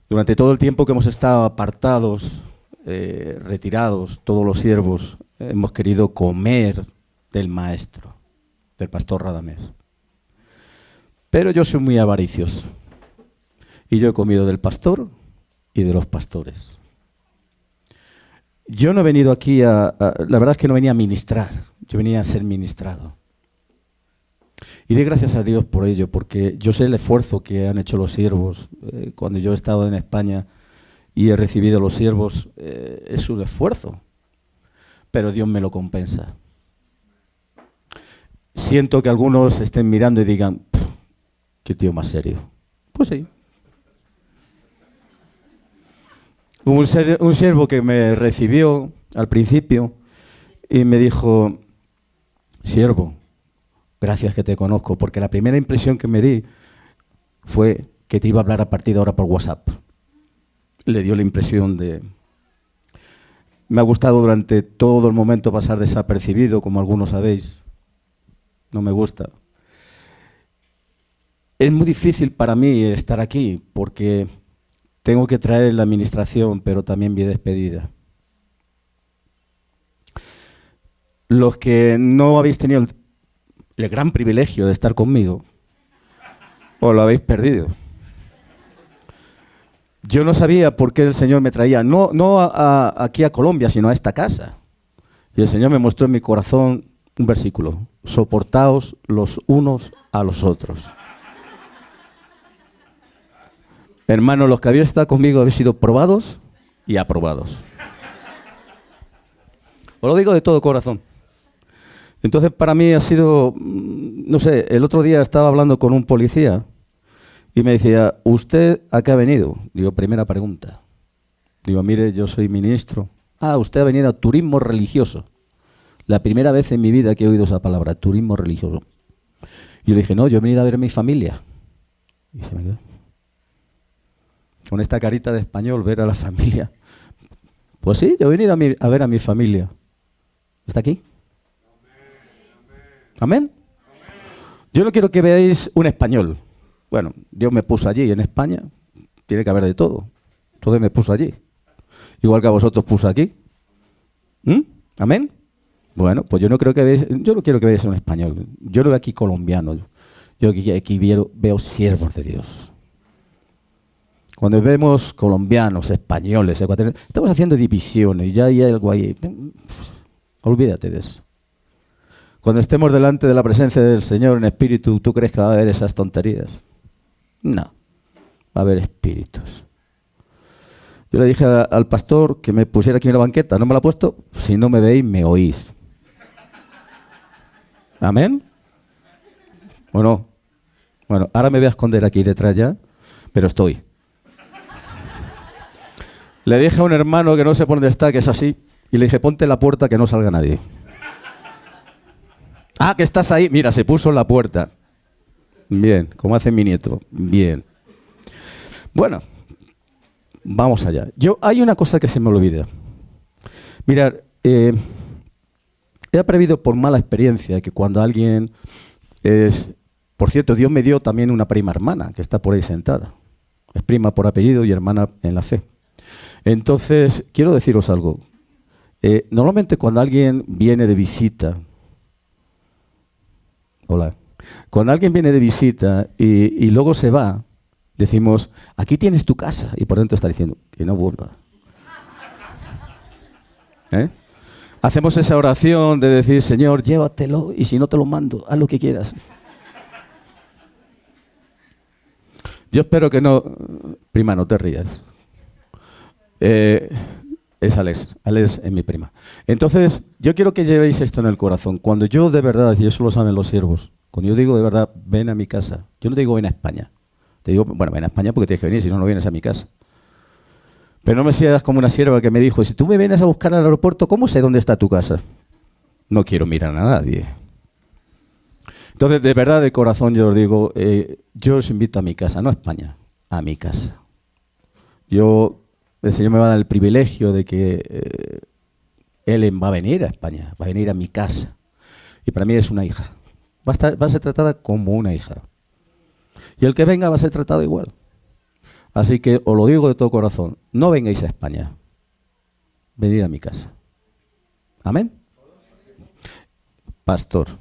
Durante todo el tiempo que hemos estado apartados, retirados, todos los siervos, hemos querido comer del maestro, del pastor Radamés. Pero yo soy muy avaricioso. Y yo he comido del pastor y de los pastores. Yo no he venido aquí la verdad es que no venía a ministrar, yo venía a ser ministrado. Y doy gracias a Dios por ello, porque yo sé el esfuerzo que han hecho los siervos. Cuando yo he estado en España y he recibido los siervos, es un esfuerzo, pero Dios me lo compensa. Siento que algunos estén mirando y digan, qué tío más serio. Pues sí. Hubo un siervo que me recibió al principio y me dijo, siervo, gracias que te conozco, porque la primera impresión que me di fue que te iba a hablar a partir de ahora por WhatsApp. Le dio la impresión de... Me ha gustado durante todo el momento pasar desapercibido, como algunos sabéis. No me gusta. Es muy difícil para mí estar aquí, porque tengo que traer la administración, pero también mi despedida. Los que no habéis tenido el gran privilegio de estar conmigo, os lo habéis perdido. Yo no sabía por qué el Señor me traía, no aquí a Colombia, sino a esta casa. Y el Señor me mostró en mi corazón un versículo: soportaos los unos a los otros. Hermanos, los que habéis estado conmigo habéis sido probados y aprobados. Os lo digo de todo corazón. Entonces, para mí ha sido, no sé, el otro día estaba hablando con un policía y me decía, ¿usted a qué ha venido? Digo, primera pregunta. Digo, mire, yo soy ministro. Ah, usted ha venido a turismo religioso. La primera vez en mi vida que he oído esa palabra, turismo religioso. Y yo le dije, no, yo he venido a ver a mi familia. Y se me quedó con esta carita de español, ver a la familia. Pues sí, yo he venido a ver a mi familia. ¿Está aquí? ¿Amén? Yo no quiero que veáis un español. Bueno, Dios me puso allí en España, tiene que haber de todo. Entonces me puso allí. Igual que a vosotros puso aquí. ¿Amén? Bueno, pues yo no quiero que veáis un español. Yo no veo aquí colombianos. Yo aquí veo siervos de Dios. Cuando vemos colombianos, españoles, ecuatorianos, estamos haciendo divisiones y ya hay algo ahí. Olvídate de eso. Cuando estemos delante de la presencia del Señor en espíritu, ¿tú crees que va a haber esas tonterías? No, va a haber espíritus. Yo le dije al pastor que me pusiera aquí en la banqueta, no me la ha puesto, si no me veis, me oís. ¿Amén? ¿O no? Bueno, ahora me voy a esconder aquí detrás ya, pero estoy. Le dije a un hermano que no sé por dónde está, que es así, y le dije, ponte en la puerta que no salga nadie. Ah, que estás ahí. Mira, se puso en la puerta. Bien, como hace mi nieto. Bien. Bueno, vamos allá. Hay una cosa que se me olvida. Mirad, he aprendido por mala experiencia que cuando alguien es... Por cierto, Dios me dio también una prima hermana, que está por ahí sentada. Es prima por apellido y hermana en la fe. Entonces, quiero deciros algo. Normalmente cuando alguien viene de visita... Hola. Cuando alguien viene de visita y luego se va, decimos, aquí tienes tu casa. Y por dentro está diciendo, que no vuelva. Hacemos esa oración de decir, Señor, llévatelo y si no te lo mando, haz lo que quieras. Yo espero que no... Prima, no te rías. Es Alex. Alex es mi prima. Entonces, yo quiero que llevéis esto en el corazón. Cuando yo de verdad, y eso lo saben los siervos, cuando yo digo de verdad, ven a mi casa, yo no te digo ven a España. Te digo, bueno, ven a España porque tienes que venir, si no, no vienes a mi casa. Pero no me seas como una sierva que me dijo, si tú me vienes a buscar al aeropuerto, ¿cómo sé dónde está tu casa? No quiero mirar a nadie. Entonces, de verdad, de corazón, yo os digo, yo os invito a mi casa, no a España, a mi casa. El Señor me va a dar el privilegio de que Ellen va a venir a España, va a venir a mi casa. Y para mí es una hija. Va a ser tratada como una hija. Y el que venga va a ser tratado igual. Así que os lo digo de todo corazón, no vengáis a España, venid a mi casa. ¿Amén? Pastor.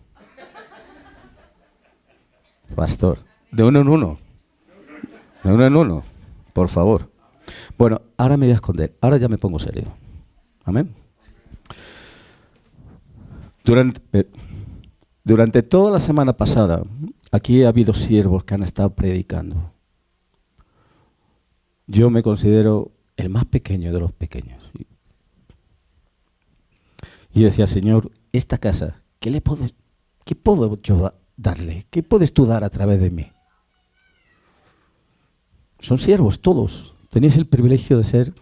Pastor. De uno en uno. De uno en uno. Por favor. Bueno, ahora me voy a esconder. Ahora ya me pongo serio. Amén. Durante toda la semana pasada, aquí ha habido siervos que han estado predicando. Yo me considero el más pequeño de los pequeños. Y decía, Señor, esta casa, ¿qué puedo yo darle? ¿Qué puedes tú dar a través de mí? Son siervos todos. Tenéis el privilegio de ser.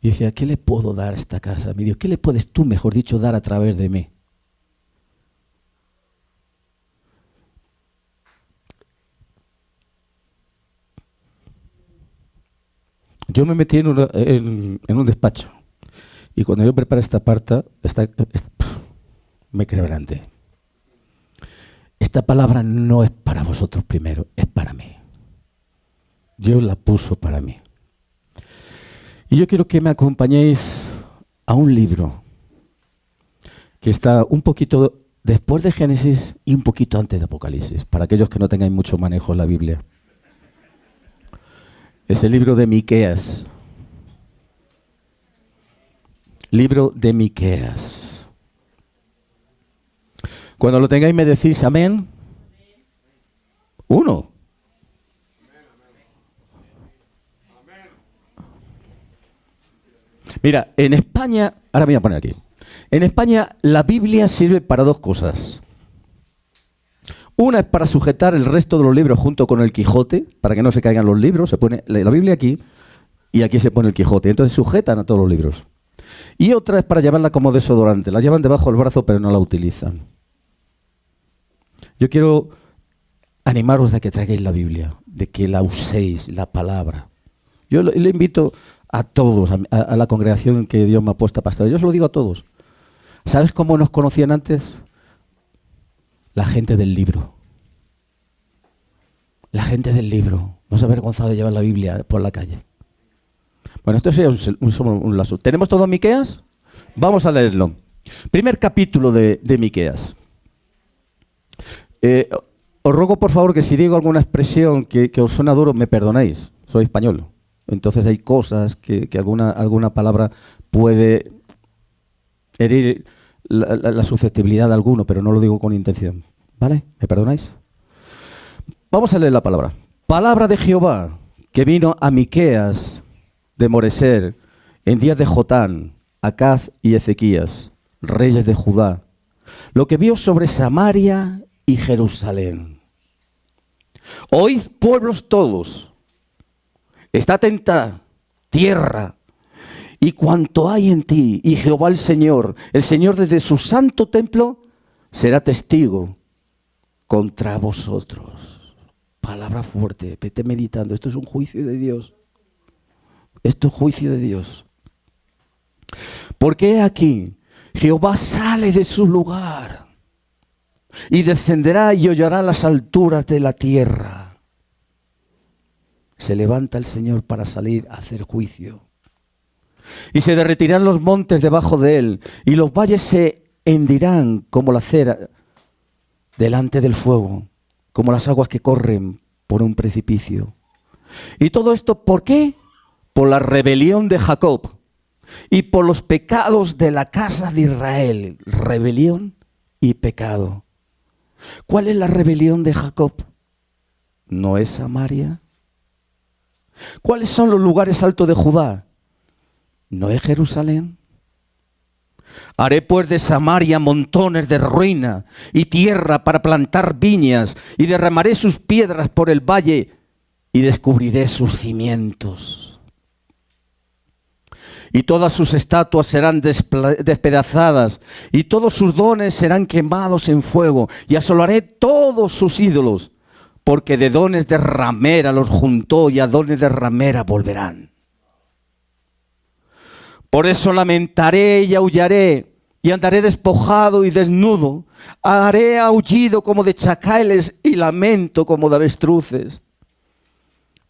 Y decía, ¿qué le puedo dar a esta casa? Mi Dios, ¿qué le puedes tú, mejor dicho, dar a través de mí? Yo me metí en un despacho. Y cuando yo preparé esta parte, me quebranté. Esta palabra no es para vosotros primero, es para mí. Dios la puso para mí. Y yo quiero que me acompañéis a un libro que está un poquito después de Génesis y un poquito antes de Apocalipsis, para aquellos que no tengáis mucho manejo en la Biblia. Es el libro de Miqueas. Libro de Miqueas. Cuando lo tengáis me decís amén. Uno. Mira, en España, ahora me voy a poner aquí. En España la Biblia sirve para dos cosas. Una es para sujetar el resto de los libros junto con el Quijote, para que no se caigan los libros. Se pone la Biblia aquí y aquí se pone el Quijote. Entonces sujetan a todos los libros. Y otra es para llevarla como desodorante. La llevan debajo del brazo pero no la utilizan. Yo quiero animaros de que traigáis la Biblia, de que la uséis, la palabra. Yo le invito a todos, a la congregación en que Dios me ha puesto a pastorear. Yo os lo digo a todos. ¿Sabes cómo nos conocían antes? La gente del libro. La gente del libro. No se ha avergonzado de llevar la Biblia por la calle. Bueno, esto es un lazo. ¿Tenemos todo Miqueas? Vamos a leerlo. Primer capítulo de Miqueas. Os ruego por favor que si digo alguna expresión que os suena duro, me perdonéis. Soy español. Entonces hay cosas que alguna palabra puede herir la susceptibilidad de alguno, pero no lo digo con intención. ¿Vale? ¿Me perdonáis? Vamos a leer la palabra. Palabra de Jehová que vino a Miqueas de Moreser en días de Jotán, Acaz y Ezequías, reyes de Judá, lo que vio sobre Samaria y Jerusalén. Oíd, pueblos todos, está atenta tierra y cuanto hay en ti, y Jehová el Señor desde su santo templo será testigo contra vosotros. Palabra fuerte, vete meditando, esto es un juicio de Dios. Esto es juicio de Dios. Porque aquí Jehová sale de su lugar y descenderá y hollará las alturas de la tierra. Se levanta el Señor para salir a hacer juicio. Y se derretirán los montes debajo de él, y los valles se hendirán como la cera delante del fuego, como las aguas que corren por un precipicio. Y todo esto, ¿por qué? Por la rebelión de Jacob y por los pecados de la casa de Israel. Rebelión y pecado. ¿Cuál es la rebelión de Jacob? ¿No es Samaria? ¿Cuáles son los lugares altos de Judá? ¿No es Jerusalén? Haré pues de Samaria montones de ruina y tierra para plantar viñas, y derramaré sus piedras por el valle y descubriré sus cimientos. Y todas sus estatuas serán despedazadas, y todos sus dones serán quemados en fuego, y asolaré todos sus ídolos, porque de dones de ramera los juntó, y a dones de ramera volverán. Por eso lamentaré y aullaré, y andaré despojado y desnudo. Haré aullido como de chacales y lamento como de avestruces.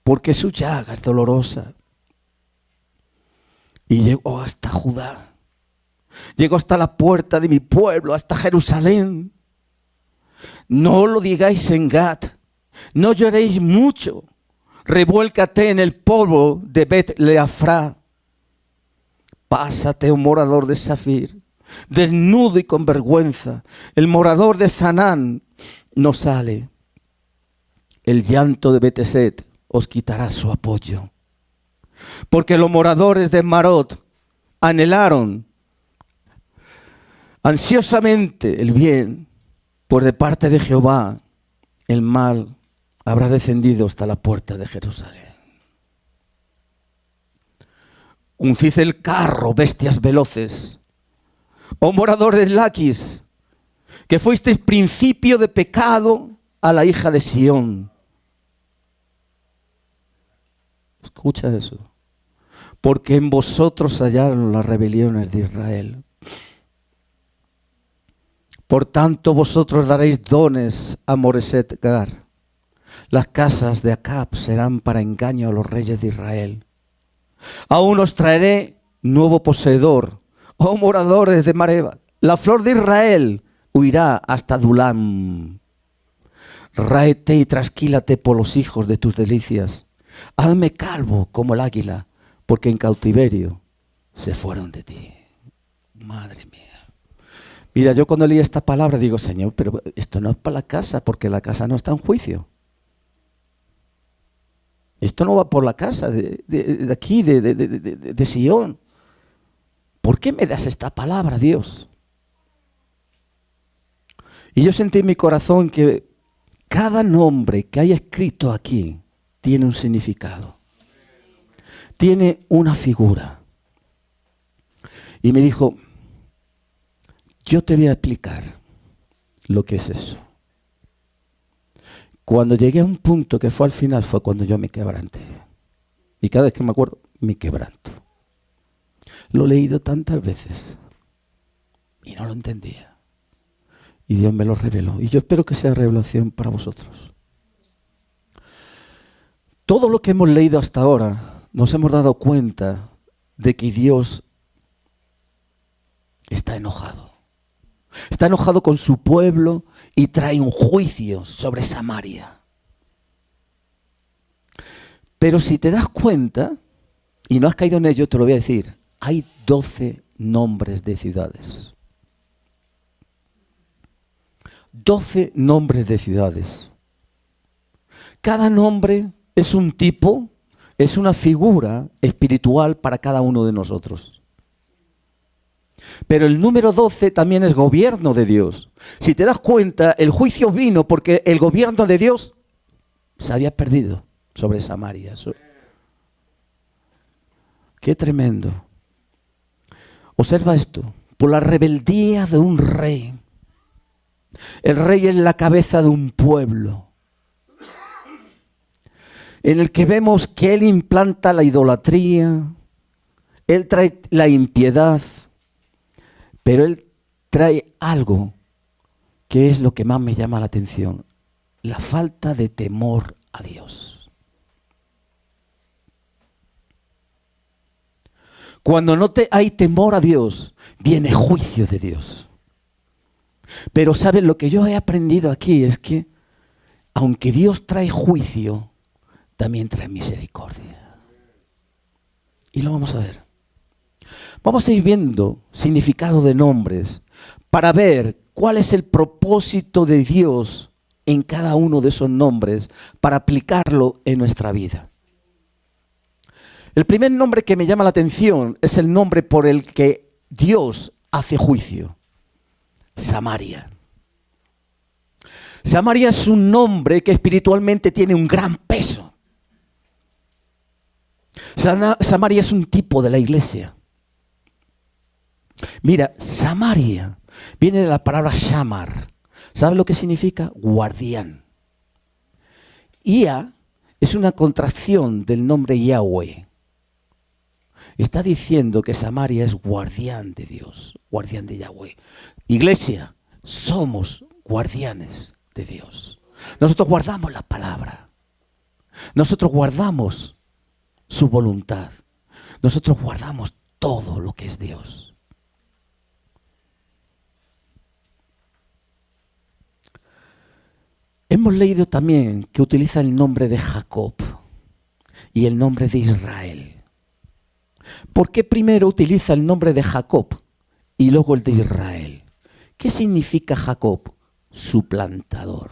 porque su llaga es dolorosa. Y llegó hasta Judá. Llegó hasta la puerta de mi pueblo, hasta Jerusalén. No lo digáis en Gat, no lloréis mucho. Revuélcate en el polvo de Bet-Leafra. Pásate, oh morador de Safir, desnudo y con vergüenza. El morador de Zanán no sale. El llanto de Beteset os quitará su apoyo. Porque los moradores de Marot anhelaron ansiosamente el bien, pues de parte de Jehová el mal habrá descendido hasta la puerta de Jerusalén. Uncid el carro, bestias veloces. Oh morador de Laquis, que fuisteis principio de pecado a la hija de Sión. Escucha eso. Porque en vosotros hallaron las rebeliones de Israel. Por tanto, vosotros daréis dones a Moreset Gar. Las casas de Acab serán para engaño a los reyes de Israel. Aún os traeré nuevo poseedor, oh moradores de Mareba. La flor de Israel huirá hasta Dulam. Ráete y trasquílate por los hijos de tus delicias. Hazme calvo como el águila, porque en cautiverio se fueron de ti. Madre mía. Mira, yo cuando leí esta palabra digo, Señor, pero esto no es para la casa, porque la casa no está en juicio. Esto no va por la casa de aquí, de Sion. ¿Por qué me das esta palabra, Dios? Y yo sentí en mi corazón que cada nombre que haya escrito aquí tiene un significado. Tiene una figura. Y me dijo, yo te voy a explicar lo que es eso. Cuando llegué a un punto que fue al final, fue cuando yo me quebranté. Y cada vez que me acuerdo, me quebranto. Lo he leído tantas veces y no lo entendía. Y Dios me lo reveló. Y yo espero que sea revelación para vosotros. Todo lo que hemos leído hasta ahora, nos hemos dado cuenta de que Dios está enojado. Está enojado con su pueblo y trae un juicio sobre Samaria. Pero si te das cuenta, y no has caído en ello, te lo voy a decir, hay 12 nombres de ciudades. 12 nombres de ciudades. Cada nombre es un tipo, es una figura espiritual para cada uno de nosotros. Pero el número 12 también es gobierno de Dios. Si te das cuenta, el juicio vino porque el gobierno de Dios se había perdido sobre Samaria. Qué tremendo. Observa esto. Por la rebeldía de un rey. El rey es la cabeza de un pueblo, en el que vemos que él implanta la idolatría, él trae la impiedad, pero él trae algo que es lo que más me llama la atención, la falta de temor a Dios. Cuando no hay temor a Dios, viene juicio de Dios. Pero ¿sabes? Lo que yo he aprendido aquí es que, aunque Dios trae juicio, también trae misericordia. Y lo vamos a ver. Vamos a ir viendo significado de nombres para ver cuál es el propósito de Dios en cada uno de esos nombres para aplicarlo en nuestra vida. El primer nombre que me llama la atención es el nombre por el que Dios hace juicio. Samaria. Samaria es un nombre que espiritualmente tiene un gran peso. Samaria es un tipo de la iglesia. Mira, Samaria viene de la palabra Shamar. ¿Sabes lo que significa? Guardián. Ia es una contracción del nombre Yahweh. Está diciendo que Samaria es guardián de Dios, guardián de Yahweh. Iglesia, somos guardianes de Dios. Nosotros guardamos la palabra. Nosotros guardamos su voluntad. Nosotros guardamos todo lo que es Dios. Hemos leído también que utiliza el nombre de Jacob y el nombre de Israel. ¿Por qué primero utiliza el nombre de Jacob y luego el de Israel? ¿Qué significa Jacob? Suplantador.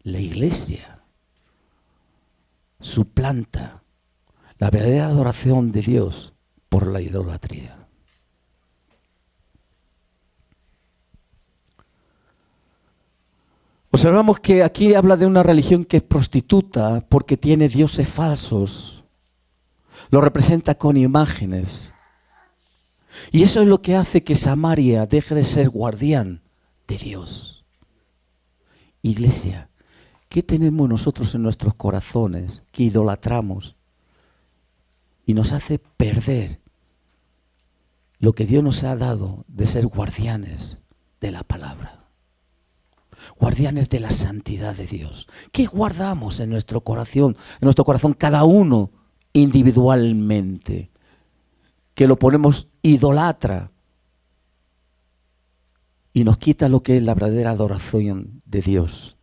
La iglesia suplanta la verdadera adoración de Dios por la idolatría. Observamos que aquí habla de una religión que es prostituta porque tiene dioses falsos. Lo representa con imágenes. Y eso es lo que hace que Samaria deje de ser guardián de Dios. Iglesia, ¿qué tenemos nosotros en nuestros corazones que idolatramos y nos hace perder lo que Dios nos ha dado de ser guardianes de la palabra? Guardianes de la santidad de Dios. ¿Qué guardamos en nuestro corazón? En nuestro corazón cada uno individualmente. Que lo ponemos idolatra y nos quita lo que es la verdadera adoración de Dios.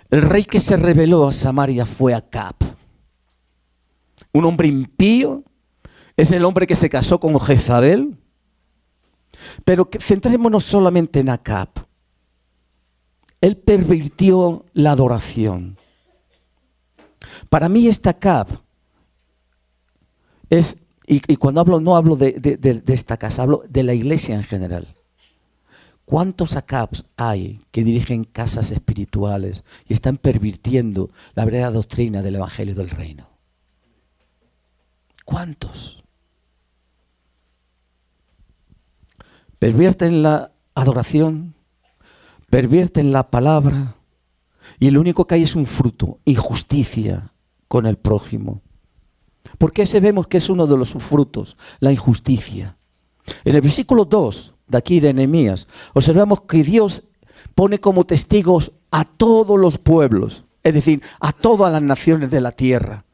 El rey que se rebeló a Samaria fue Acab. Un hombre impío. Es el hombre que se casó con Jezabel. Pero centrémonos solamente en Acab. Él pervirtió la adoración. Para mí esta Acab es, y cuando hablo, no hablo de esta casa, hablo de la iglesia en general. ¿Cuántos Acabs hay que dirigen casas espirituales y están pervirtiendo la verdadera doctrina del Evangelio del Reino? ¿Cuántos? Pervierten la adoración, pervierten la palabra y lo único que hay es un fruto, injusticia con el prójimo. ¿Por qué vemos que es uno de los frutos? La injusticia. En el versículo 2 de aquí de Nehemías observamos que Dios pone como testigos a todos los pueblos, es decir, a todas las naciones de la tierra.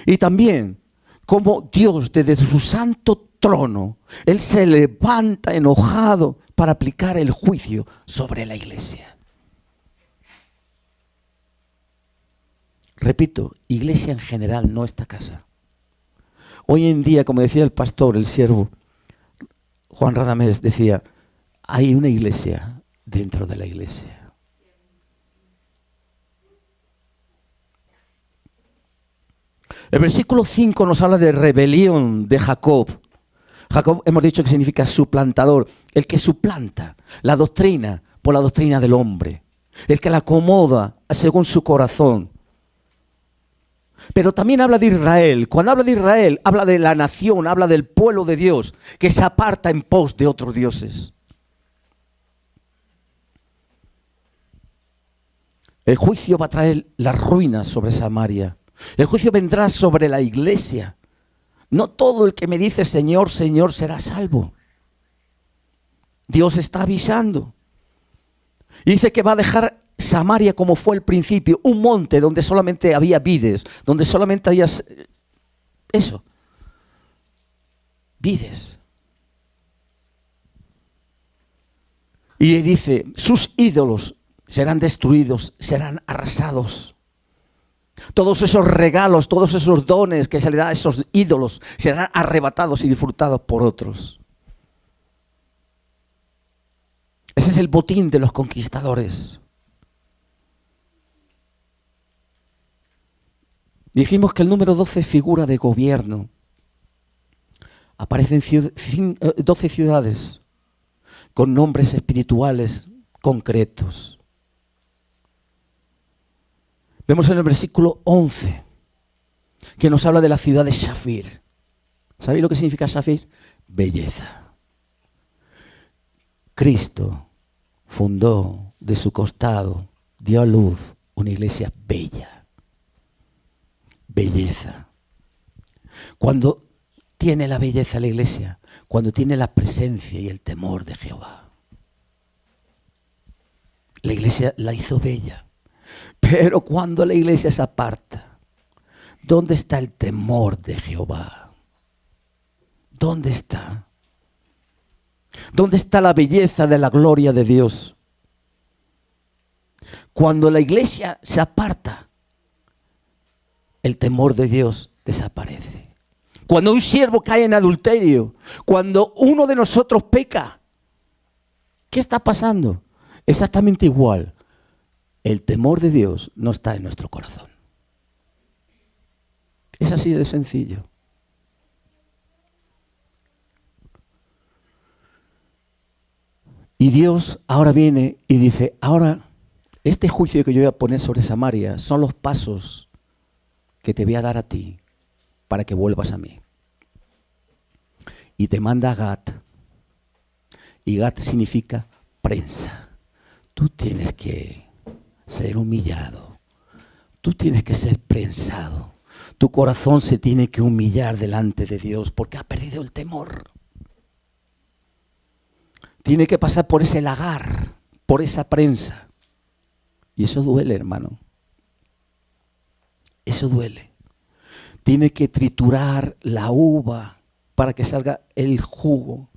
Y también como Dios desde su santo trono, Él se levanta enojado para aplicar el juicio sobre la iglesia. Repito, iglesia en general, no esta casa. Hoy en día, como decía el pastor, el siervo Juan Radamés, decía, hay una iglesia dentro de la iglesia. El versículo 5 nos habla de rebelión de Jacob. Jacob hemos dicho que significa suplantador, el que suplanta la doctrina por la doctrina del hombre, el que la acomoda según su corazón. Pero también habla de Israel. Cuando habla de Israel, habla de la nación, habla del pueblo de Dios que se aparta en pos de otros dioses. El juicio va a traer la ruina sobre Samaria. El juicio vendrá sobre la iglesia. No todo el que me dice Señor, Señor será salvo. Dios está avisando. Y dice que va a dejar Samaria como fue al principio, un monte donde solamente había vides, donde solamente había eso, vides. Y dice, sus ídolos serán destruidos, serán arrasados. Todos esos regalos, todos esos dones que se le da a esos ídolos serán arrebatados y disfrutados por otros. Ese es el botín de los conquistadores. Dijimos que el número 12 figura de gobierno. Aparecen 12 ciudades con nombres espirituales concretos. Vemos en el versículo 11 que nos habla de la ciudad de Shafir. ¿Sabéis lo que significa Shafir? Belleza. Cristo fundó de su costado, dio a luz una iglesia bella. Belleza. Cuando tiene la belleza la iglesia, cuando tiene la presencia y el temor de Jehová. iglesia la hizo bella. Pero cuando la iglesia se aparta, ¿dónde está el temor de Jehová? ¿Dónde está? ¿Dónde está la belleza de la gloria de Dios? Cuando la iglesia se aparta, el temor de Dios desaparece. Cuando un siervo cae en adulterio, cuando uno de nosotros peca, ¿qué está pasando? Exactamente igual. El temor de Dios no está en nuestro corazón. Es así de sencillo. Y Dios ahora viene y dice, ahora este juicio que yo voy a poner sobre Samaria son los pasos que te voy a dar a ti para que vuelvas a mí. Y te manda a Gat. Y Gat significa prensa. Tú tienes que ser humillado. Tú tienes que ser prensado. Tu corazón se tiene que humillar delante de Dios porque ha perdido el temor. Tiene que pasar por ese lagar, por esa prensa. Y eso duele, hermano. Eso duele. Tiene que triturar la uva para que salga el jugo.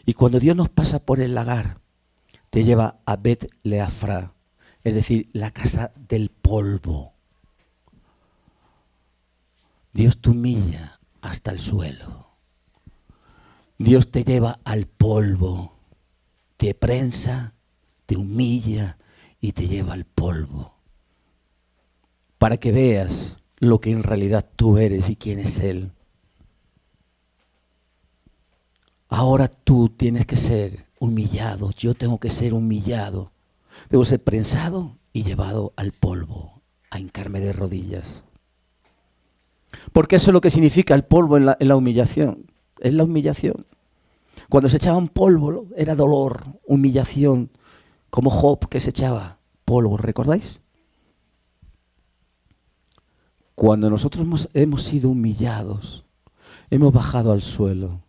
Y cuando Dios nos pasa por el lagar, te lleva a Bet Leafra, es decir, la casa del polvo. Dios te humilla hasta el suelo. Dios te lleva al polvo, te prensa, te humilla y te lleva al polvo. Para que veas lo que en realidad tú eres y quién es Él. Ahora tú tienes que ser humillado, yo tengo que ser humillado. Debo ser prensado y llevado al polvo, a hincarme de rodillas. Porque eso es lo que significa el polvo en la humillación. Es la humillación. Cuando se echaban polvo era dolor, humillación, como Job que se echaba polvo, ¿recordáis? Cuando nosotros hemos sido humillados, hemos bajado al suelo.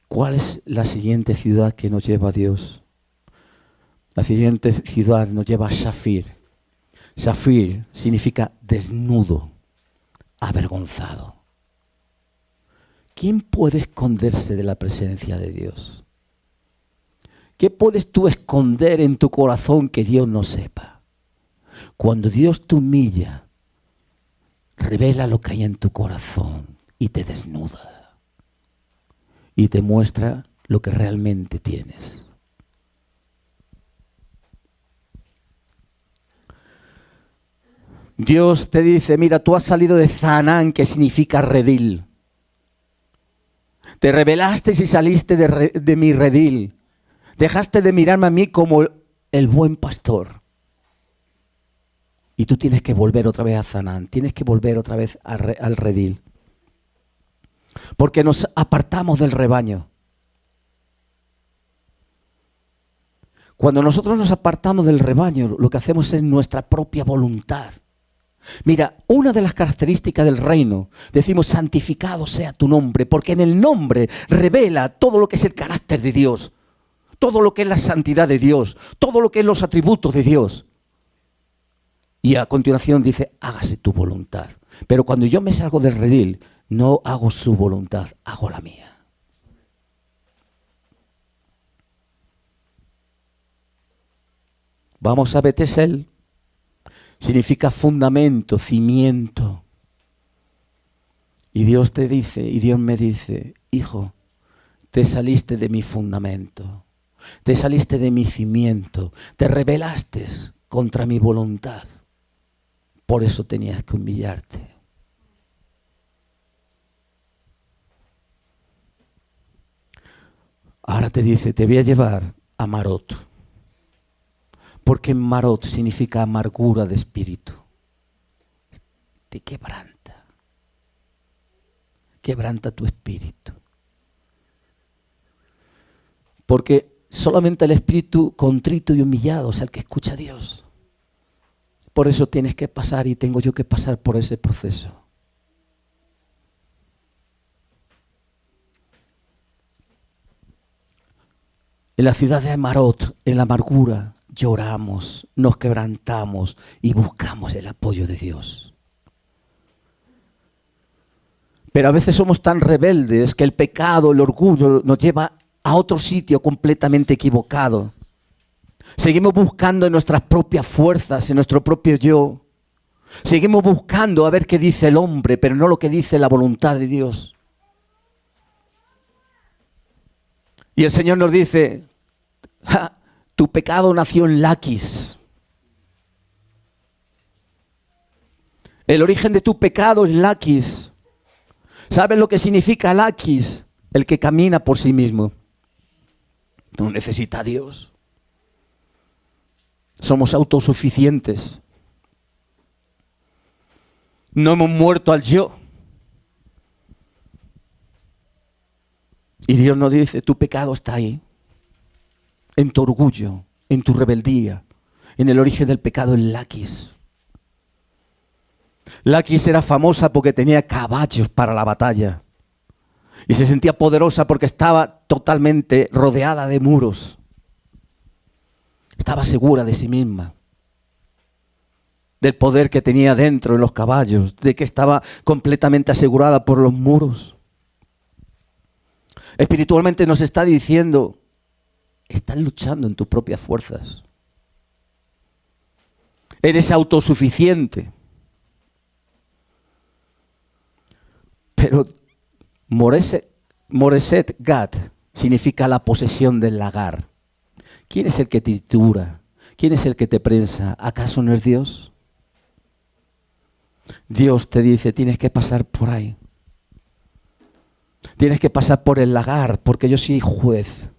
¿Cuál es la siguiente ciudad que nos lleva a Dios? La siguiente ciudad nos lleva a Shafir. Shafir significa desnudo, avergonzado. ¿Quién puede esconderse de la presencia de Dios? ¿Qué puedes tú esconder en tu corazón que Dios no sepa? Cuando Dios te humilla, revela lo que hay en tu corazón y te desnuda. Y te muestra lo que realmente tienes. Dios te dice, mira, tú has salido de Zanán, que significa redil. Te rebelaste y saliste de mi redil. Dejaste de mirarme a mí como el buen pastor. Y tú tienes que volver otra vez a Zanán. Tienes que volver otra vez al redil. Porque nos apartamos del rebaño. Cuando nosotros nos apartamos del rebaño, lo que hacemos es nuestra propia voluntad. Mira, una de las características del reino, decimos santificado sea tu nombre, porque en el nombre revela todo lo que es el carácter de Dios, todo lo que es la santidad de Dios, todo lo que es los atributos de Dios. Y a continuación dice, hágase tu voluntad. Pero cuando yo me salgo del redil, no hago su voluntad, hago la mía. Vamos a Betesel. Significa fundamento, cimiento. Y Dios te dice, y Dios me dice, hijo, te saliste de mi fundamento, te saliste de mi cimiento, te rebelaste contra mi voluntad. Por eso tenías que humillarte. Ahora te dice, te voy a llevar a Marot. Porque Marot significa amargura de espíritu. Te quebranta. Quebranta tu espíritu. Porque solamente el espíritu contrito y humillado es el que escucha a Dios. Por eso tienes que pasar y tengo yo que pasar por ese proceso. En la ciudad de Amarot, en la amargura, lloramos, nos quebrantamos y buscamos el apoyo de Dios. Pero a veces somos tan rebeldes que el pecado, el orgullo nos lleva a otro sitio completamente equivocado. Seguimos buscando en nuestras propias fuerzas, en nuestro propio yo. Seguimos buscando a ver qué dice el hombre, pero no lo que dice la voluntad de Dios. Y el Señor nos dice, tu pecado nació en Laquis. El origen de tu pecado es Laquis. ¿Sabes lo que significa Laquis? El que camina por sí mismo. No necesita a Dios. Somos autosuficientes. No hemos muerto al yo. Y Dios nos dice, tu pecado está ahí. En tu orgullo, en tu rebeldía. En el origen del pecado en Laquis. Laquis era famosa porque tenía caballos para la batalla. Y se sentía poderosa porque estaba totalmente rodeada de muros. Estaba segura de sí misma. Del poder que tenía dentro en los caballos. De que estaba completamente asegurada por los muros. Espiritualmente nos está diciendo, estás luchando en tus propias fuerzas. Eres autosuficiente. Pero Moreset Gad significa la posesión del lagar. ¿Quién es el que tritura? ¿Quién es el que te prensa? ¿Acaso no es Dios? Dios te dice, tienes que pasar por ahí. Tienes que pasar por el lagar, porque yo soy juez.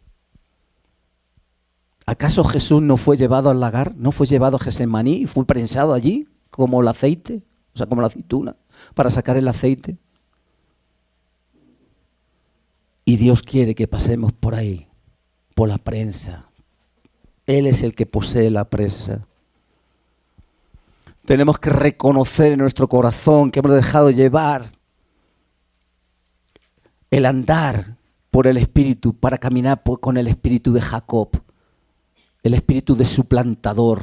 ¿Acaso Jesús no fue llevado al lagar? ¿No fue llevado a Getsemaní y fue prensado allí como el aceite? O sea, como la aceituna, para sacar el aceite. Y Dios quiere que pasemos por ahí, por la prensa. Él es el que posee la prensa. Tenemos que reconocer en nuestro corazón que hemos dejado llevar el andar por el Espíritu para caminar con el Espíritu de Jacob, el Espíritu de suplantador.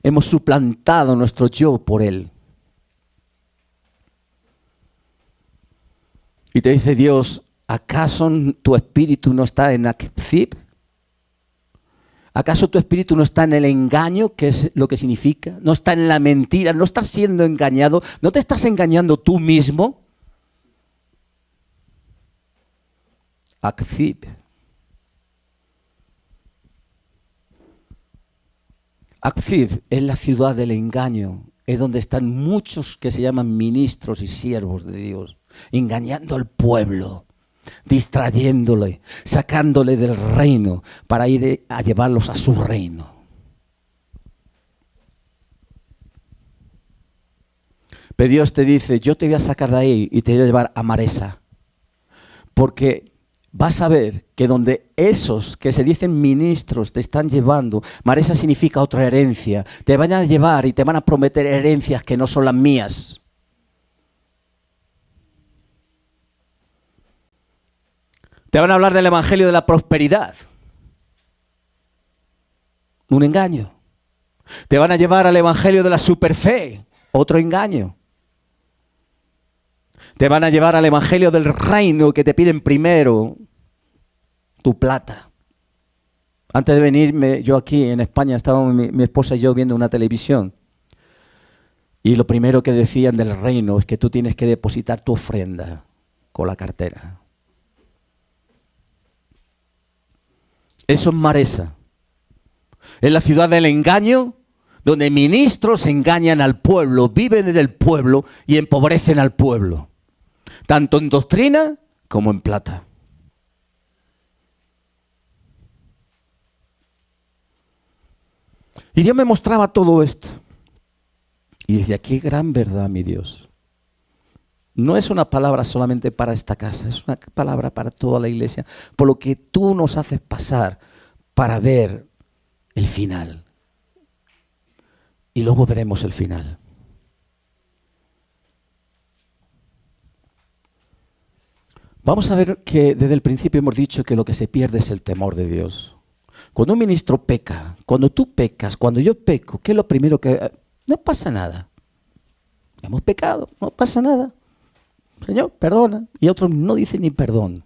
Hemos suplantado nuestro yo por Él. Y te dice Dios, ¿acaso tu espíritu no está en Akzib? ¿Acaso tu espíritu no está en el engaño, que es lo que significa? ¿No está en la mentira? ¿No estás siendo engañado? ¿No te estás engañando tú mismo? Akzib. Akzib es la ciudad del engaño. Es donde están muchos que se llaman ministros y siervos de Dios, engañando al pueblo, distrayéndole, sacándole del reino para ir a llevarlos a su reino. Pero Dios te dice, yo te voy a sacar de ahí y te voy a llevar a Maresa, porque vas a ver que donde esos que se dicen ministros te están llevando, Maresa significa otra herencia, te van a llevar y te van a prometer herencias que no son las mías. Te van a hablar del evangelio de la prosperidad. Un engaño. Te van a llevar al evangelio de la superfe. Otro engaño. Te van a llevar al evangelio del reino que te piden primero tu plata. Antes de venirme, yo aquí en España, estábamos mi esposa y yo viendo una televisión. Y lo primero que decían del reino es que tú tienes que depositar tu ofrenda con la cartera. Eso es Maresa. Es la ciudad del engaño, donde ministros engañan al pueblo, viven del pueblo y empobrecen al pueblo. Tanto en doctrina como en plata. Y Dios me mostraba todo esto. Y decía, qué gran verdad, mi Dios. No es una palabra solamente para esta casa, es una palabra para toda la iglesia, por lo que tú nos haces pasar para ver el final. Y luego veremos el final. Vamos a ver que desde el principio hemos dicho que lo que se pierde es el temor de Dios. Cuando un ministro peca, cuando tú pecas, cuando yo peco, ¿qué es lo primero que...? No pasa nada. Hemos pecado, no pasa nada. Señor, perdona. Y otros no dicen ni perdón.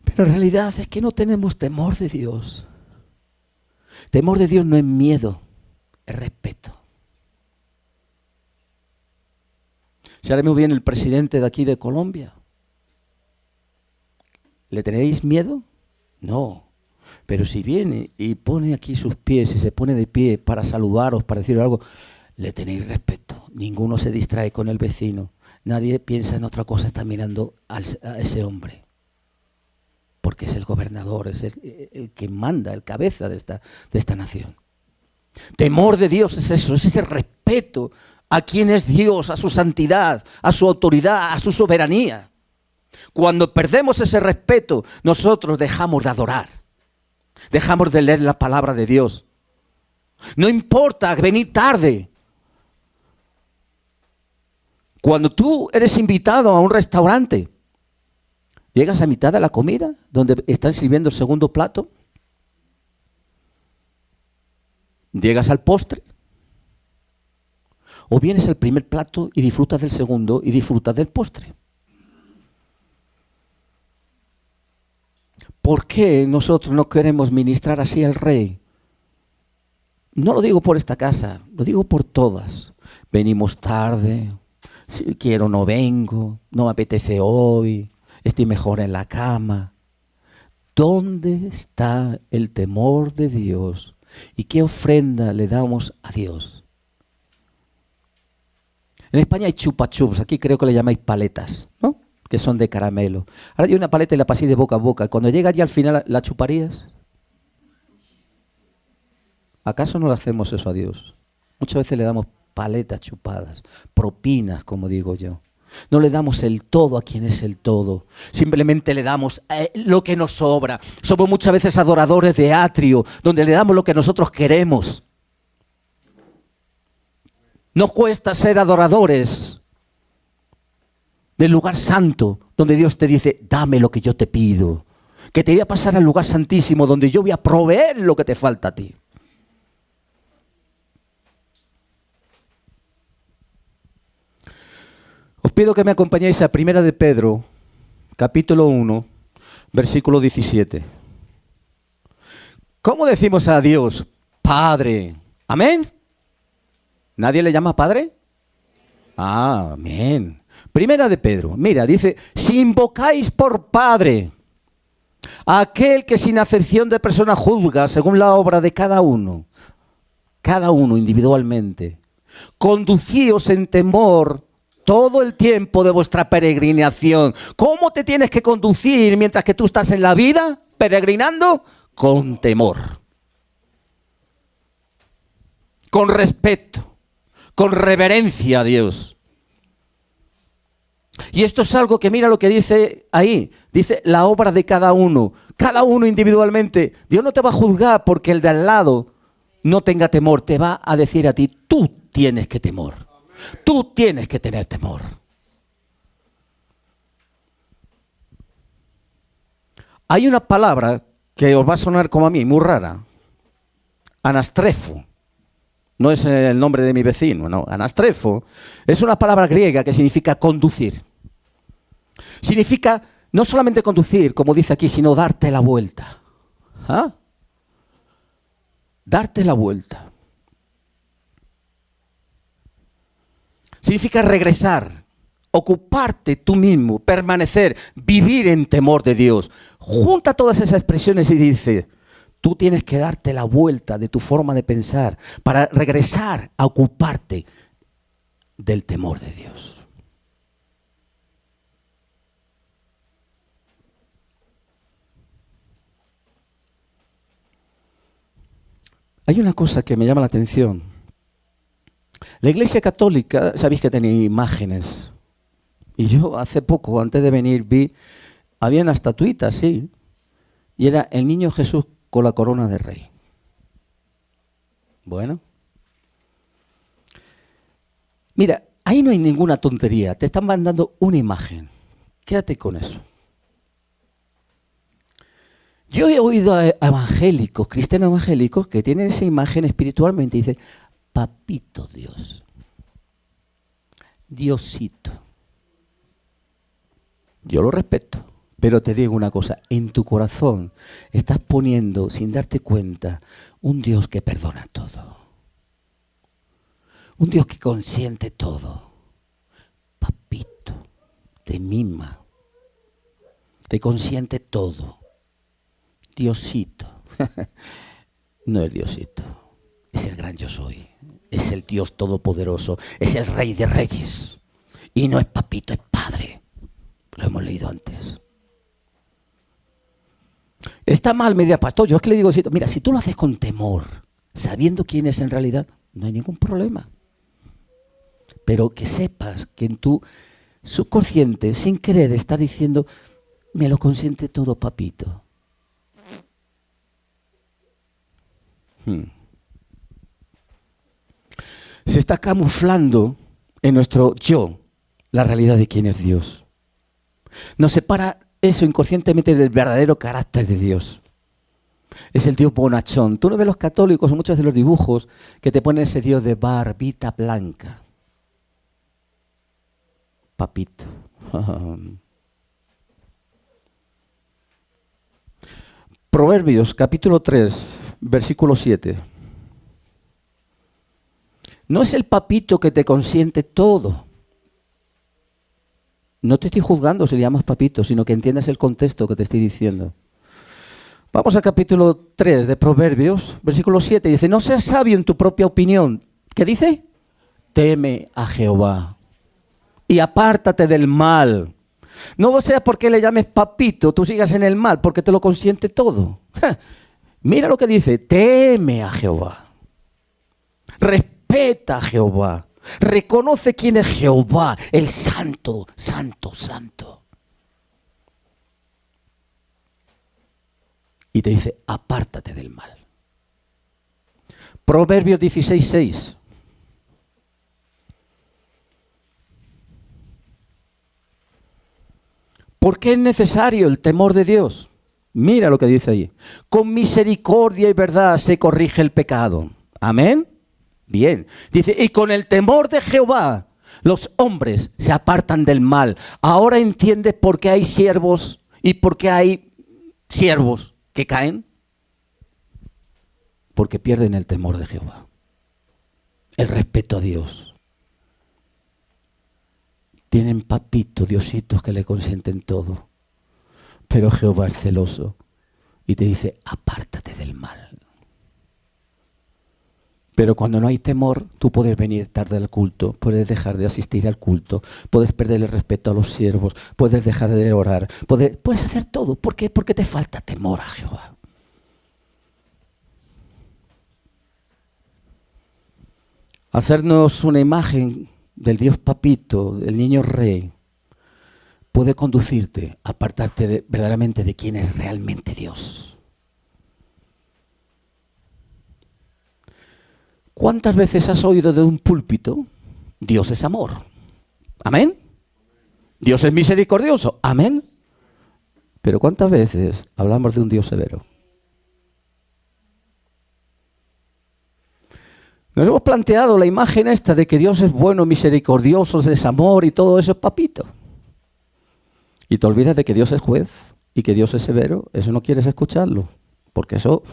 Pero en realidad es que no tenemos temor de Dios. Temor de Dios no es miedo, es respeto. Si ahora mismo viene el presidente de aquí de Colombia, ¿le tenéis miedo? No. Pero si viene y pone aquí sus pies y se pone de pie para saludaros, para decir algo, le tenéis respeto. Ninguno se distrae con el vecino. Nadie piensa en otra cosa, está mirando a ese hombre. Porque es el gobernador, es el que manda, el cabeza de esta nación. Temor de Dios es eso, es ese respeto a quién es Dios, a su santidad, a su autoridad, a su soberanía. Cuando perdemos ese respeto, nosotros dejamos de adorar. Dejamos de leer la palabra de Dios. No importa venir tarde. Cuando tú eres invitado a un restaurante, llegas a mitad de la comida, donde están sirviendo el segundo plato, llegas al postre, o vienes al primer plato y disfrutas del segundo y disfrutas del postre. ¿Por qué nosotros no queremos ministrar así al Rey? No lo digo por esta casa, lo digo por todas. Venimos tarde, si quiero no vengo, no me apetece hoy, estoy mejor en la cama. ¿Dónde está el temor de Dios? ¿Y qué ofrenda le damos a Dios? En España hay chupa chups, aquí creo que le llamáis paletas, ¿no? Que son de caramelo. Ahora hay una paleta y la paséis de boca a boca. Cuando llega allí al final, ¿la chuparías? ¿Acaso no le hacemos eso a Dios? Muchas veces le damos paletas chupadas, propinas, como digo yo. No le damos el todo a quien es el todo. Simplemente le damos lo que nos sobra. Somos muchas veces adoradores de atrio, donde le damos lo que nosotros queremos. No cuesta ser adoradores del lugar santo, donde Dios te dice, dame lo que yo te pido. Que te voy a pasar al lugar santísimo, donde yo voy a proveer lo que te falta a ti. Os pido que me acompañéis a 1 de Pedro, capítulo 1, versículo 17. ¿Cómo decimos a Dios? Padre. ¿Amén? ¿Nadie le llama Padre? Ah, amén. 1 de Pedro, mira, dice, si invocáis por Padre a aquel que sin acepción de persona juzga según la obra de cada uno individualmente, conducíos en temor todo el tiempo de vuestra peregrinación. ¿Cómo te tienes que conducir mientras que tú estás en la vida peregrinando? Con temor, con respeto, con reverencia a Dios. Y esto es algo que mira lo que dice ahí. Dice la obra de cada uno individualmente. Dios no te va a juzgar porque el de al lado no tenga temor. Te va a decir a ti, tú tienes que temor. Tú tienes que tener temor. Hay una palabra que os va a sonar como a mí, muy rara. Anastrefo. No es el nombre de mi vecino, no. Anastrefo es una palabra griega que significa conducir. Significa no solamente conducir, como dice aquí, sino darte la vuelta. ¿Ah? Darte la vuelta. Significa regresar, ocuparte tú mismo, permanecer, vivir en temor de Dios. Junta todas esas expresiones y dice, tú tienes que darte la vuelta de tu forma de pensar para regresar a ocuparte del temor de Dios. Hay una cosa que me llama la atención. La Iglesia Católica, sabéis que tiene imágenes. Y yo hace poco, antes de venir, había una estatuita así. Y era el niño Jesús con la corona de rey. Bueno. Mira, ahí no hay ninguna tontería. Te están mandando una imagen Quédate con eso. Yo he oído a evangélicos, cristianos evangélicos, que tienen esa imagen espiritualmente y dicen, papito Dios, Diosito. Yo lo respeto, pero te digo una cosa, en tu corazón estás poniendo, sin darte cuenta, un Dios que perdona todo. Un Dios que consiente todo. Papito, te mima, te consiente todo. Diosito. No es Diosito, es el gran yo soy. Es el Dios todopoderoso, es el Rey de Reyes. Y no es papito, es Padre. Lo hemos leído antes. Está mal, me dirá, pastor, yo es que le digo, mira, si tú lo haces con temor, sabiendo quién es en realidad, no hay ningún problema. Pero que sepas que en tu subconsciente, sin querer, está diciendo, me lo consiente todo, papito. Se está camuflando en nuestro yo la realidad de quién es Dios. Nos separa eso inconscientemente del verdadero carácter de Dios. Es el Dios bonachón. Tú no ves los católicos, muchos de los dibujos, que te ponen ese Dios de barbita blanca. Papito. Proverbios, capítulo 3, versículo 7. No es el papito que te consiente todo. No te estoy juzgando si le llamas papito, sino que entiendas el contexto que te estoy diciendo. Vamos al capítulo 3 de Proverbios, versículo 7. Dice, no seas sabio en tu propia opinión. ¿Qué dice? Teme a Jehová y apártate del mal. No sea porque le llames papito, tú sigas en el mal, porque te lo consiente todo. Mira lo que dice, teme a Jehová. Respeta a Jehová. Reconoce quién es Jehová, el santo, santo, santo. Y te dice, apártate del mal. Proverbios 16:6. ¿Por qué es necesario el temor de Dios? Mira lo que dice ahí. Con misericordia y verdad se corrige el pecado. Amén. Bien. Dice, y con el temor de Jehová los hombres se apartan del mal. Ahora entiendes por qué hay siervos y por qué hay siervos que caen. Porque pierden el temor de Jehová. El respeto a Dios. Tienen papitos, diositos que le consienten todo. Pero Jehová es celoso y te dice, apártate del mal. Pero cuando no hay temor, tú puedes venir tarde al culto, puedes dejar de asistir al culto, puedes perder el respeto a los siervos, puedes dejar de orar, puedes hacer todo. ¿Por qué? Porque te falta temor a Jehová. Hacernos una imagen del Dios papito, del niño rey, puede conducirte a apartarte verdaderamente de quién es realmente Dios. ¿Cuántas veces has oído de un púlpito? Dios es amor. ¿Amén? Dios es misericordioso. ¿Amén? Pero ¿cuántas veces hablamos de un Dios severo? Nos hemos planteado la imagen esta de que Dios es bueno, misericordioso, es amor y todo eso es papito. Y te olvidas de que Dios es juez y que Dios es severo. Eso no quieres escucharlo, porque eso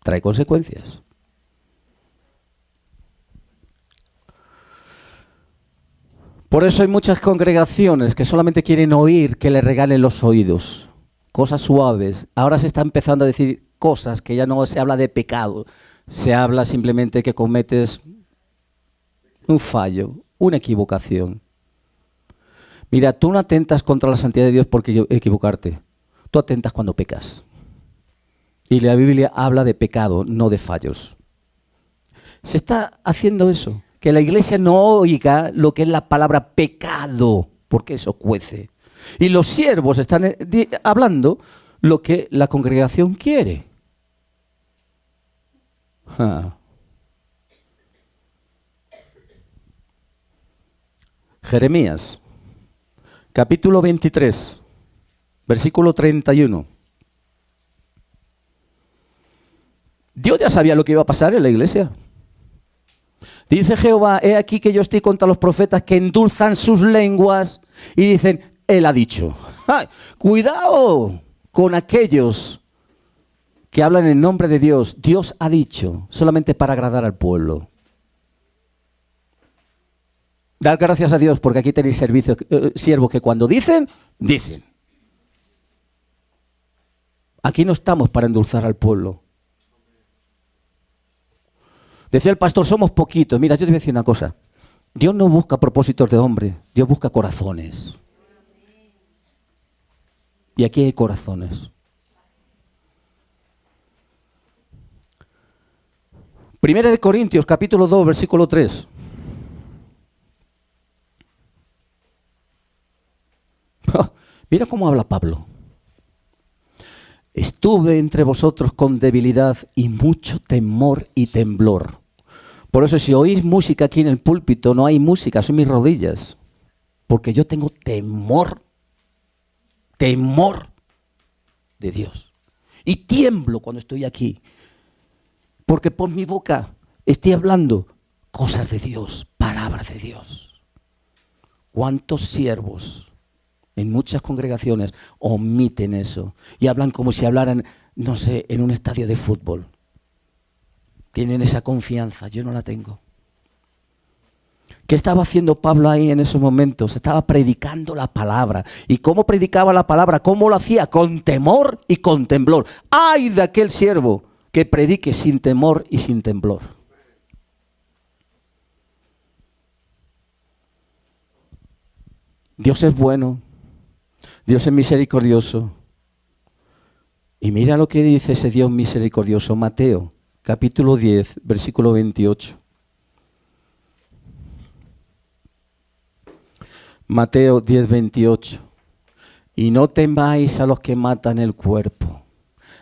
trae consecuencias. Por eso hay muchas congregaciones que solamente quieren oír que le regalen los oídos. Cosas suaves. Ahora se está empezando a decir cosas que ya no se habla de pecado. Se habla simplemente que cometes un fallo, una equivocación. Mira, tú no atentas contra la santidad de Dios porque equivocarte. Tú atentas cuando pecas. Y la Biblia habla de pecado, no de fallos. Se está haciendo eso. Que la iglesia no oiga lo que es la palabra pecado, porque eso cuece. Y los siervos están hablando lo que la congregación quiere. Jeremías, capítulo 23, versículo 31. Dios ya sabía lo que iba a pasar en la iglesia. Dice Jehová, he aquí que yo estoy contra los profetas que endulzan sus lenguas y dicen, Él ha dicho. ¡Ay! Cuidado con aquellos que hablan en nombre de Dios. Dios ha dicho, solamente para agradar al pueblo. Dar gracias a Dios porque aquí tenéis siervos que cuando dicen, dicen. Aquí no estamos para endulzar al pueblo. Decía el pastor, somos poquitos. Mira, yo te voy a decir una cosa. Dios no busca propósitos de hombre, Dios busca corazones. Y aquí hay corazones. Primera de Corintios, capítulo 2, versículo 3. Mira cómo habla Pablo. Estuve entre vosotros con debilidad y mucho temor y temblor. Por eso si oís música aquí en el púlpito, no hay música, son mis rodillas. Porque yo tengo temor de Dios. Y tiemblo cuando estoy aquí. Porque por mi boca estoy hablando cosas de Dios, palabras de Dios. ¿Cuántos siervos en muchas congregaciones omiten eso? Y hablan como si hablaran, no sé, en un estadio de fútbol. Tienen esa confianza, yo no la tengo. ¿Qué estaba haciendo Pablo ahí en esos momentos? Estaba predicando la palabra. ¿Y cómo predicaba la palabra? ¿Cómo lo hacía? Con temor y con temblor. ¡Ay de aquel siervo que predique sin temor y sin temblor! Dios es bueno. Dios es misericordioso. Y mira lo que dice ese Dios misericordioso. Mateo, capítulo 10, versículo 28. Mateo 10, 28. Y no temáis a los que matan el cuerpo,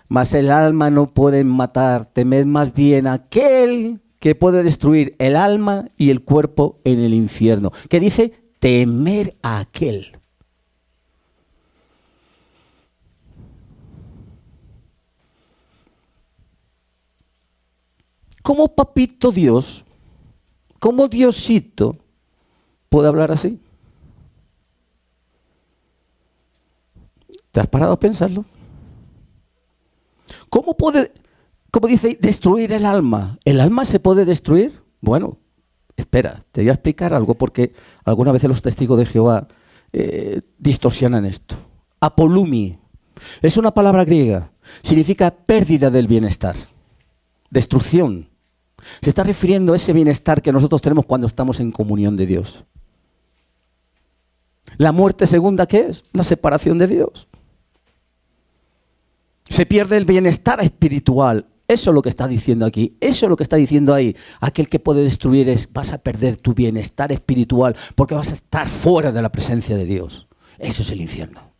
mas el alma no pueden matar. Temed más bien a aquel que puede destruir el alma y el cuerpo en el infierno. ¿Qué dice? Temer a aquel. ¿Cómo papito Dios, cómo Diosito puede hablar así? ¿Te has parado a pensarlo? ¿Cómo puede, como dice, destruir el alma? ¿El alma se puede destruir? Bueno, espera, te voy a explicar algo porque algunas veces los testigos de Jehová distorsionan esto. Apolumi es una palabra griega, significa pérdida del bienestar, destrucción. Se está refiriendo a ese bienestar que nosotros tenemos cuando estamos en comunión de Dios. La muerte segunda, ¿qué es? La separación de Dios. Se pierde el bienestar espiritual. Eso es lo que está diciendo aquí. Eso es lo que está diciendo ahí. Aquel que puede destruir es, vas a perder tu bienestar espiritual porque vas a estar fuera de la presencia de Dios. Eso es el infierno.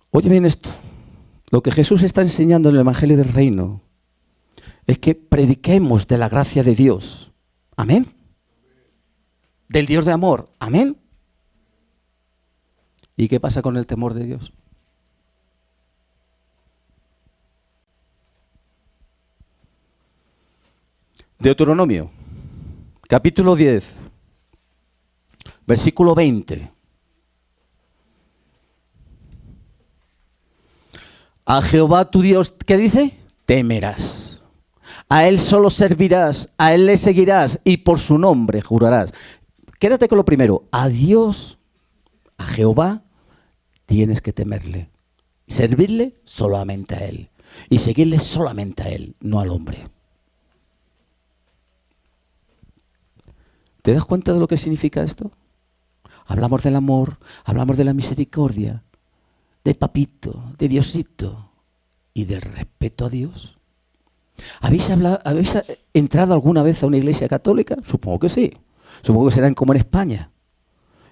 Oye bien esto. Lo que Jesús está enseñando en el Evangelio del Reino es que prediquemos de la gracia de Dios. Amén. Del Dios de amor. Amén. ¿Y qué pasa con el temor de Dios? Deuteronomio, capítulo 10, versículo 20. A Jehová tu Dios, ¿qué dice? Temerás. A Él solo servirás, a Él le seguirás y por su nombre jurarás. Quédate con lo primero. A Dios, a Jehová, tienes que temerle. Servirle solamente a Él. Y seguirle solamente a Él, no al hombre. ¿Te das cuenta de lo que significa esto? Hablamos del amor, hablamos de la misericordia, de papito, de Diosito y del respeto a Dios. ¿Habéis entrado alguna vez a una iglesia católica? Supongo que sí. Supongo que serán como en España.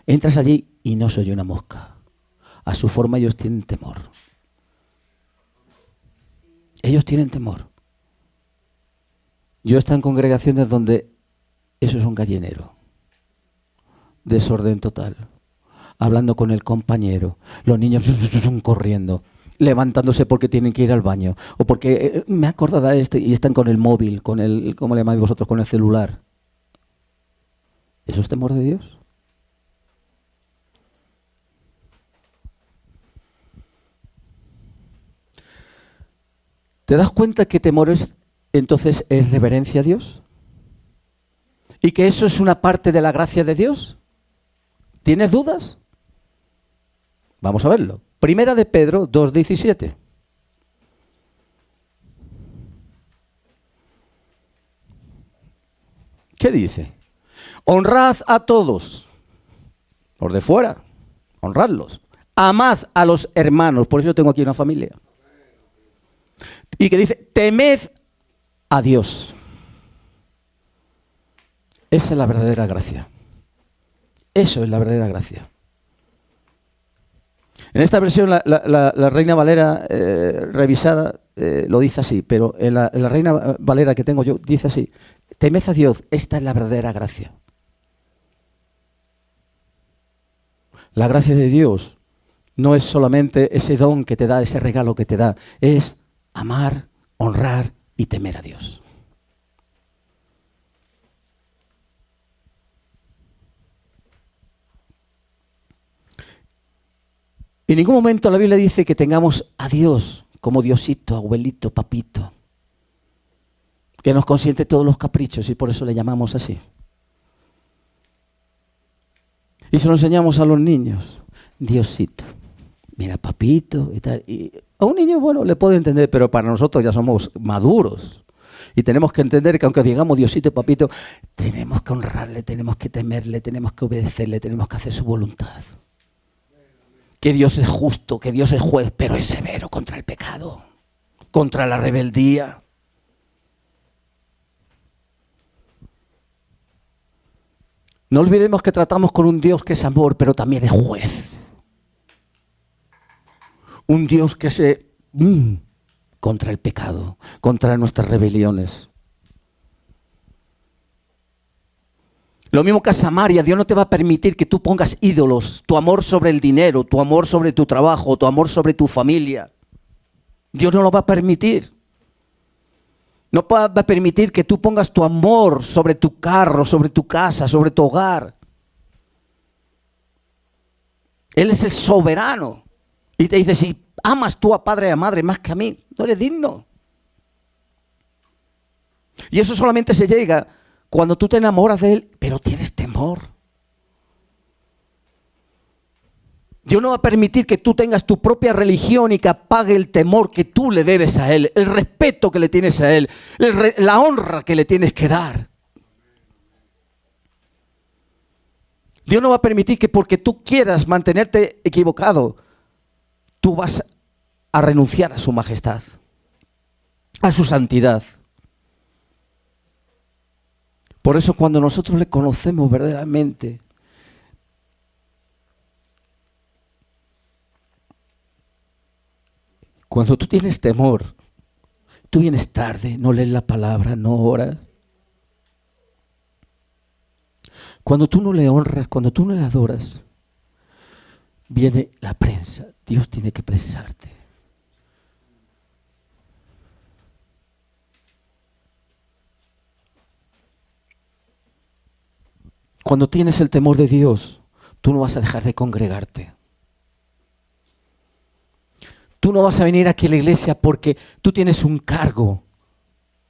Entras allí y no se oye una mosca. A su forma ellos tienen temor. Ellos tienen temor. Yo he estado en congregaciones donde eso es un gallinero. Desorden total. Hablando con el compañero. Los niños corriendo. Levantándose porque tienen que ir al baño. O porque me he acordado de y están con el móvil, con el, ¿cómo le llamáis vosotros? Con el celular. ¿Eso es temor de Dios? ¿Te das cuenta que temor entonces es reverencia a Dios? ¿Y que eso es una parte de la gracia de Dios? ¿Tienes dudas? Vamos a verlo. Primera de Pedro 2:17. ¿Qué dice? Honrad a todos, los de fuera, honradlos. Amad a los hermanos, por eso yo tengo aquí una familia. Y que dice, temed a Dios. Esa es la verdadera gracia. Eso es la verdadera gracia. En esta versión, la Reina Valera revisada lo dice así, pero en la Reina Valera que tengo yo dice así, temed a Dios, esta es la verdadera gracia. La gracia de Dios no es solamente ese don que te da, ese regalo que te da, es amar, honrar y temer a Dios. En ningún momento la Biblia dice que tengamos a Dios como Diosito, abuelito, papito, que nos consiente todos los caprichos y por eso le llamamos así. Y se lo enseñamos a los niños, Diosito, mira papito y tal. Y a un niño, bueno, le puedo entender, pero para nosotros ya somos maduros. Y tenemos que entender que aunque digamos Diosito y papito, tenemos que honrarle, tenemos que temerle, tenemos que obedecerle, tenemos que hacer su voluntad. Que Dios es justo, que Dios es juez, pero es severo contra el pecado, contra la rebeldía. No olvidemos que tratamos con un Dios que es amor, pero también es juez. Un Dios que se contra el pecado, contra nuestras rebeliones. Lo mismo que a Samaria, Dios no te va a permitir que tú pongas ídolos, tu amor sobre el dinero, tu amor sobre tu trabajo, tu amor sobre tu familia. Dios no lo va a permitir. No va a permitir que tú pongas tu amor sobre tu carro, sobre tu casa, sobre tu hogar. Él es el soberano. Y te dice, si amas tú a padre y a madre más que a mí, no eres digno. Y eso solamente se llega cuando tú te enamoras de Él, pero tienes temor. Dios no va a permitir que tú tengas tu propia religión y que apague el temor que tú le debes a Él, el respeto que le tienes a Él, la honra que le tienes que dar. Dios no va a permitir que porque tú quieras mantenerte equivocado, tú vas a renunciar a su majestad, a su santidad. Por eso cuando nosotros le conocemos verdaderamente, cuando tú tienes temor, tú vienes tarde, no lees la palabra, no oras. Cuando tú no le honras, cuando tú no le adoras, viene la prensa. Dios tiene que prensarte. Cuando tienes el temor de Dios, tú no vas a dejar de congregarte. Tú no vas a venir aquí a la iglesia porque tú tienes un cargo.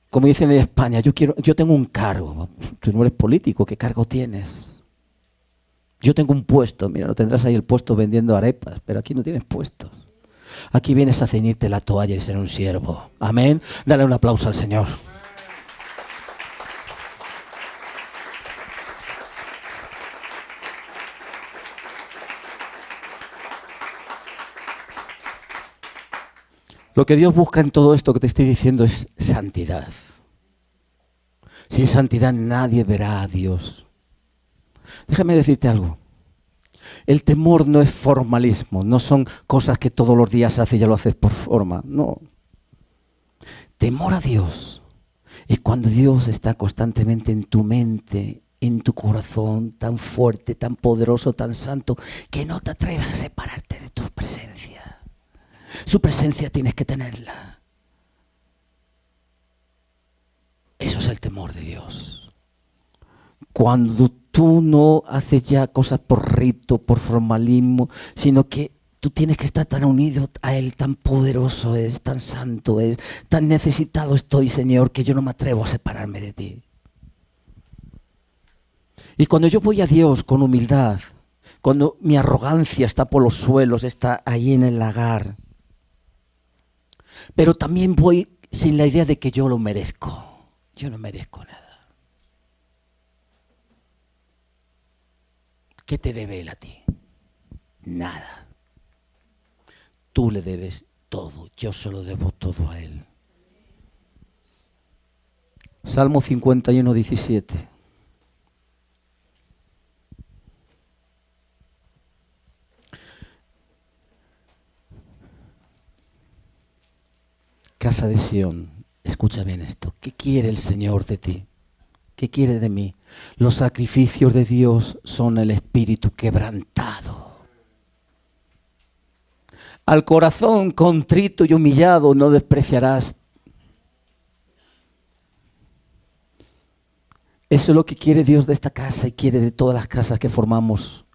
Como dicen en España, yo tengo un cargo. Tú no eres político, ¿qué cargo tienes? Yo tengo un puesto, mira, lo tendrás ahí el puesto vendiendo arepas, pero aquí no tienes puestos. Aquí vienes a ceñirte la toalla y ser un siervo. Amén. Dale un aplauso al Señor. Lo que Dios busca en todo esto que te estoy diciendo es santidad. Sin santidad nadie verá a Dios. Déjame decirte algo. El temor no es formalismo, no son cosas que todos los días haces y ya lo haces por forma, no. Temor a Dios Y cuando Dios está constantemente en tu mente, en tu corazón, tan fuerte, tan poderoso, tan santo, que no te atreves a separarte de tu presencia. Su presencia tienes que tenerla. Eso es el temor de Dios. Cuando tú no haces ya cosas por rito, por formalismo, sino que tú tienes que estar tan unido a Él, tan poderoso es, tan santo es, tan necesitado estoy, Señor, que yo no me atrevo a separarme de ti. Y cuando yo voy a Dios con humildad, cuando mi arrogancia está por los suelos, está ahí en el lagar, pero también voy sin la idea de que yo lo merezco. Yo no merezco nada. ¿Qué te debe Él a ti? Nada. Tú le debes todo. Yo se lo debo todo a Él. Salmo 51, 17. Casa de Sión, escucha bien esto. ¿Qué quiere el Señor de ti? ¿Qué quiere de mí? Los sacrificios de Dios son el espíritu quebrantado. Al corazón contrito y humillado no despreciarás. Eso es lo que quiere Dios de esta casa y quiere de todas las casas que formamos,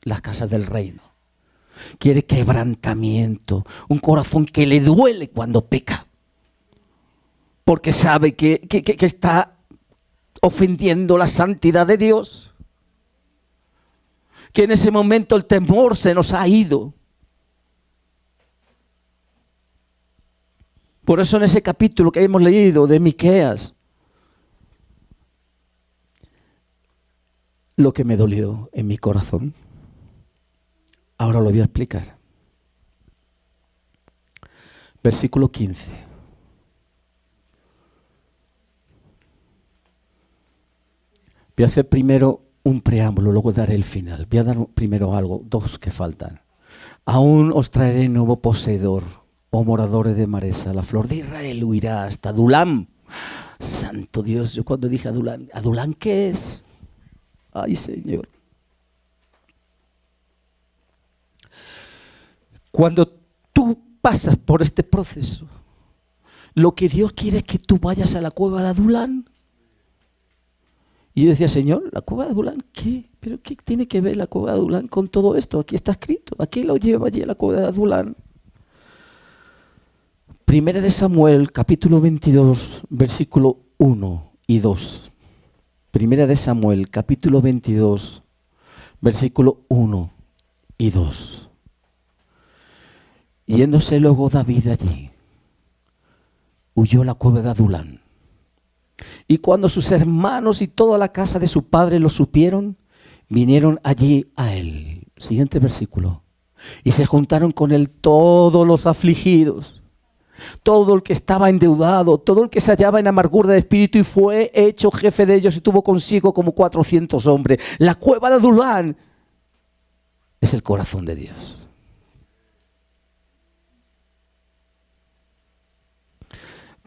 las casas del reino. Quiere quebrantamiento, un corazón que le duele cuando peca, porque sabe que está ofendiendo la santidad de Dios, que en ese momento el temor se nos ha ido. Por eso en ese capítulo que hemos leído de Miqueas, lo que me dolió en mi corazón, ahora lo voy a explicar. Versículo 15. Voy a hacer primero un preámbulo, luego daré el final. Voy a dar primero algo, dos que faltan. Aún os traeré nuevo poseedor, oh moradores de Maresa. La flor de Israel huirá hasta Adulam. Santo Dios, yo cuando dije Adulam, ¿Adulam qué es? Ay, Señor. Cuando tú pasas por este proceso, lo que Dios quiere es que tú vayas a la cueva de Adulam. Y yo decía, Señor, ¿la cueva de Adulam qué? ¿Pero qué tiene que ver la cueva de Adulam con todo esto? Aquí está escrito. ¿A quién lo lleva allí a la cueva de Adulam? Primera de Samuel, capítulo 22, versículo 1 y 2. Primera de Samuel, capítulo 22, versículo 1 y 2. Yéndose luego David allí, huyó a la cueva de Adulam. Y cuando sus hermanos y toda la casa de su padre lo supieron, vinieron allí a él. Siguiente versículo. Y se juntaron con él todos los afligidos, todo el que estaba endeudado, todo el que se hallaba en amargura de espíritu, y fue hecho jefe de ellos y tuvo consigo como 400 hombres. La cueva de Adulam es el corazón de Dios.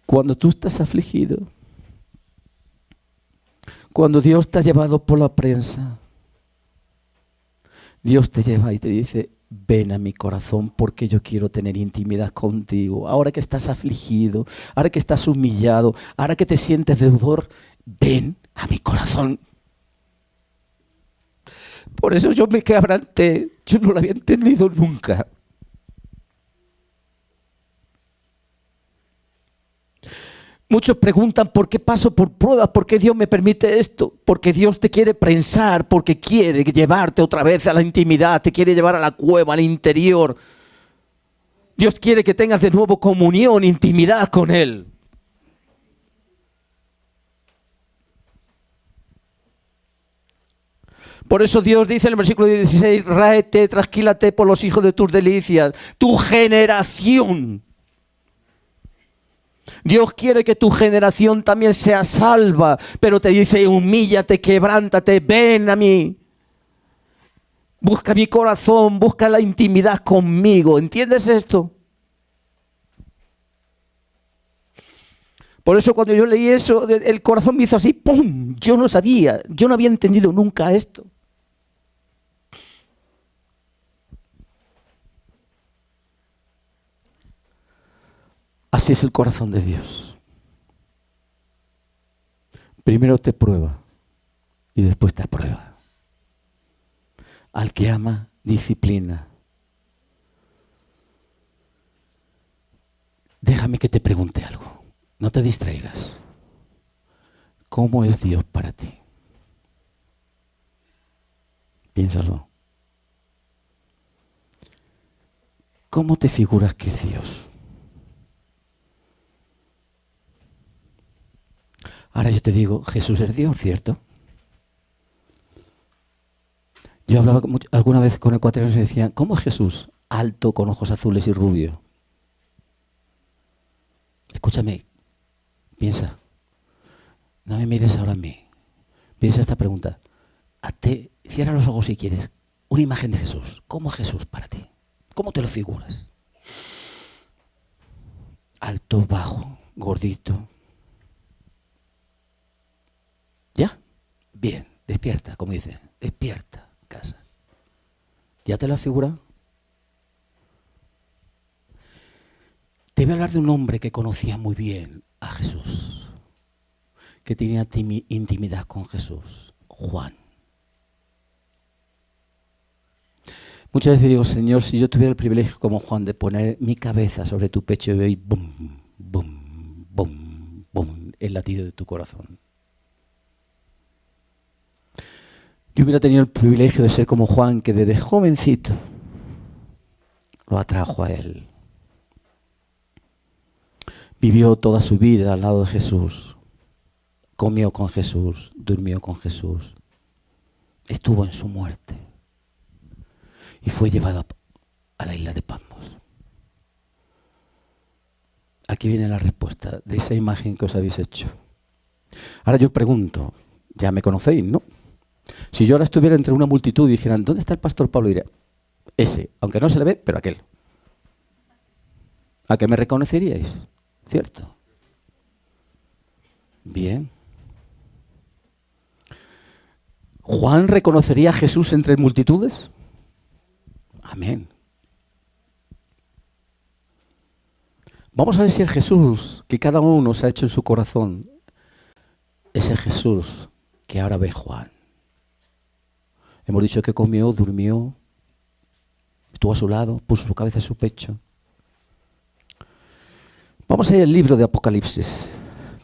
Cuando tú estás afligido, cuando Dios te ha llevado por la prensa, Dios te lleva y te dice, ven a mi corazón porque yo quiero tener intimidad contigo. Ahora que estás afligido, ahora que estás humillado, ahora que te sientes deudor, ven a mi corazón. Por eso yo me quebranté, yo no lo había entendido nunca. Muchos preguntan por qué paso por pruebas, por qué Dios me permite esto, porque Dios te quiere prensar, porque quiere llevarte otra vez a la intimidad, te quiere llevar a la cueva, al interior. Dios quiere que tengas de nuevo comunión, intimidad con Él. Por eso Dios dice en el versículo 16, ráete, trasquílate por los hijos de tus delicias, tu generación. Dios quiere que tu generación también sea salva, pero te dice, humíllate, quebrántate, ven a mí. Busca mi corazón, busca la intimidad conmigo. ¿Entiendes esto? Por eso cuando yo leí eso, el corazón me hizo así, ¡pum! Yo no sabía, yo no había entendido nunca esto. Así es el corazón de Dios. Primero te prueba y después te aprueba. Al que ama, disciplina. Déjame que te pregunte algo. No te distraigas. ¿Cómo es Dios para ti? Piénsalo. ¿Cómo te figuras que es Dios? Ahora yo te digo, Jesús es Dios, ¿cierto? Yo hablaba alguna vez con ecuatorianos y decían, ¿cómo es Jesús? Alto, con ojos azules y rubio. Escúchame, piensa. No me mires ahora a mí. Piensa esta pregunta. Cierra los ojos si quieres. Una imagen de Jesús. ¿Cómo es Jesús para ti? ¿Cómo te lo figuras? Alto, bajo, gordito. ¿Ya? Bien, despierta, como dice. Despierta, casa. ¿Ya te lo has figurado? Te voy a hablar de un hombre que conocía muy bien a Jesús, que tenía intimidad con Jesús, Juan. Muchas veces digo, Señor, si yo tuviera el privilegio como Juan de poner mi cabeza sobre tu pecho y ver bum, bum, bum, bum, el latido de tu corazón. Yo hubiera tenido el privilegio de ser como Juan, que desde jovencito lo atrajo a él. Vivió toda su vida al lado de Jesús, comió con Jesús, durmió con Jesús, estuvo en su muerte y fue llevado a la isla de Patmos. Aquí viene la respuesta de esa imagen que os habéis hecho. Ahora yo pregunto, ya me conocéis, ¿no? Si yo ahora estuviera entre una multitud y dijeran, ¿dónde está el pastor Pablo? Diría, ese, aunque no se le ve, pero aquel. ¿A qué me reconoceríais? ¿Cierto? Bien. ¿Juan reconocería a Jesús entre multitudes? Amén. Vamos a ver si el Jesús que cada uno se ha hecho en su corazón es el Jesús que ahora ve Juan. Hemos dicho que comió, durmió, estuvo a su lado, puso su cabeza en su pecho. Vamos a ir al libro de Apocalipsis,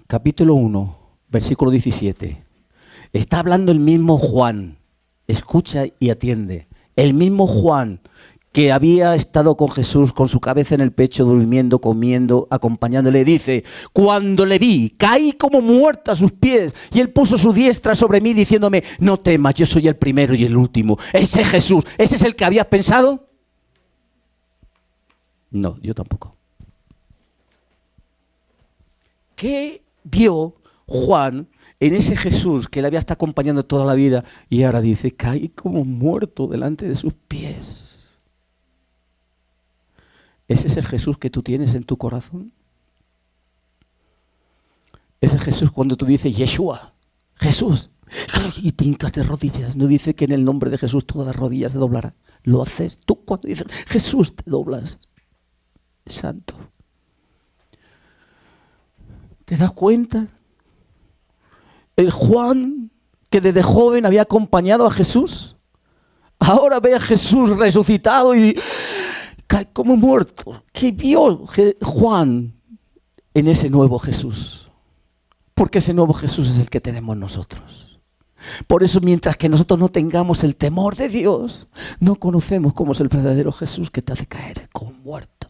capítulo 1, versículo 17. Está hablando el mismo Juan. Escucha y atiende. El mismo Juan que había estado con Jesús con su cabeza en el pecho, durmiendo, comiendo, acompañándole, dice, cuando le vi, caí como muerto a sus pies y él puso su diestra sobre mí diciéndome, no temas, yo soy el primero y el último. Ese Jesús, ¿ese es el que habías pensado? No, yo tampoco. ¿Qué vio Juan en ese Jesús que le había estado acompañando toda la vida y ahora dice, caí como muerto delante de sus pies? ¿Ese es el Jesús que tú tienes en tu corazón? Ese Jesús cuando tú dices, Yeshua, Jesús, y te hincas de rodillas, no dice que en el nombre de Jesús todas las rodillas se doblarán. Lo haces tú cuando dices, Jesús, te doblas. Santo. ¿Te das cuenta? El Juan que desde joven había acompañado a Jesús, ahora ve a Jesús resucitado y cae como muerto. ¿Qué vio Juan en ese nuevo Jesús? Porque ese nuevo Jesús es el que tenemos nosotros. Por eso, mientras que nosotros no tengamos el temor de Dios, no conocemos cómo es el verdadero Jesús que te hace caer como muerto.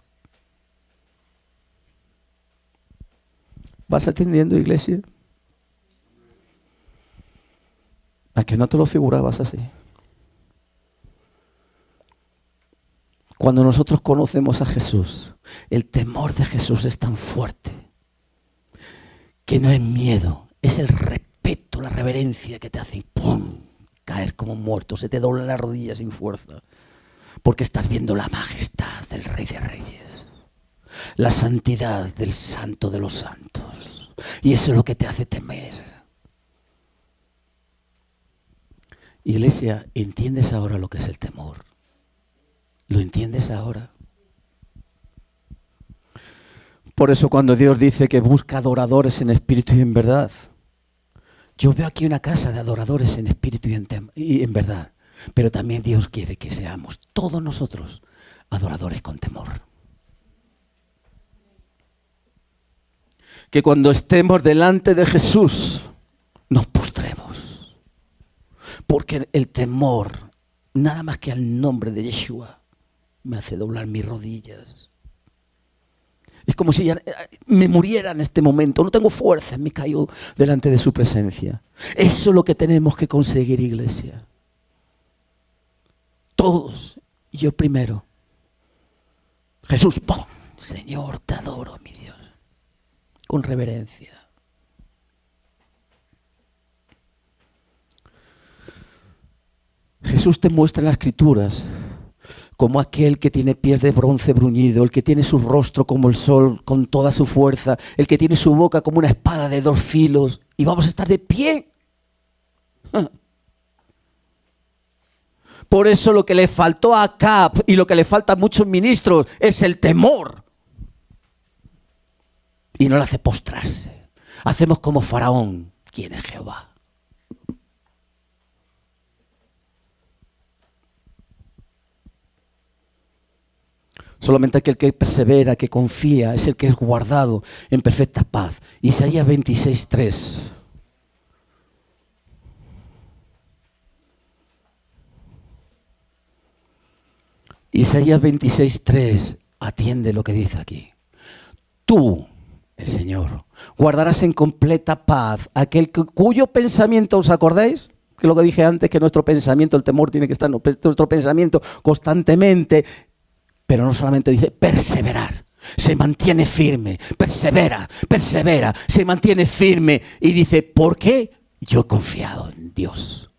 ¿Vas atendiendo, iglesia? ¿A que no te lo figurabas así? Cuando nosotros conocemos a Jesús, el temor de Jesús es tan fuerte que no es miedo, es el respeto, la reverencia que te hace ¡pum!, caer como muerto, se te doblan las rodillas sin fuerza, porque estás viendo la majestad del Rey de Reyes, la santidad del Santo de los Santos, Y eso es lo que te hace temer. Iglesia, ¿entiendes ahora lo que es el temor? ¿Lo entiendes ahora? Por eso cuando Dios dice que busca adoradores en espíritu y en verdad, yo veo aquí una casa de adoradores en espíritu y en verdad, pero también Dios quiere que seamos todos nosotros adoradores con temor. Que cuando estemos delante de Jesús nos postremos, porque el temor, nada más que al nombre de Yeshua, me hace doblar mis rodillas. Es como si ya me muriera en este momento. No tengo fuerza, me caigo delante de su presencia. Eso es lo que tenemos que conseguir, iglesia. Todos, y yo primero. Jesús, ¡pum! Señor, te adoro, mi Dios. Con reverencia. Jesús te muestra en las Escrituras como aquel que tiene pies de bronce bruñido, el que tiene su rostro como el sol con toda su fuerza, el que tiene su boca como una espada de 2 filos, y vamos a estar de pie. Por eso lo que le faltó a Acab y lo que le falta a muchos ministros es el temor. Y no le hace postrarse. Hacemos como Faraón, ¿quién es Jehová? Solamente aquel que persevera, que confía, es el que es guardado en perfecta paz. Isaías 26:3. Isaías 26:3. Atiende lo que dice aquí. Tú, el Señor, guardarás en completa paz aquel cuyo pensamiento, ¿os acordáis? Que lo que dije antes, que nuestro pensamiento, el temor tiene que estar en nuestro pensamiento constantemente. Pero no solamente dice perseverar, se mantiene firme, persevera, se mantiene firme y dice, ¿por qué? Yo he confiado en Dios.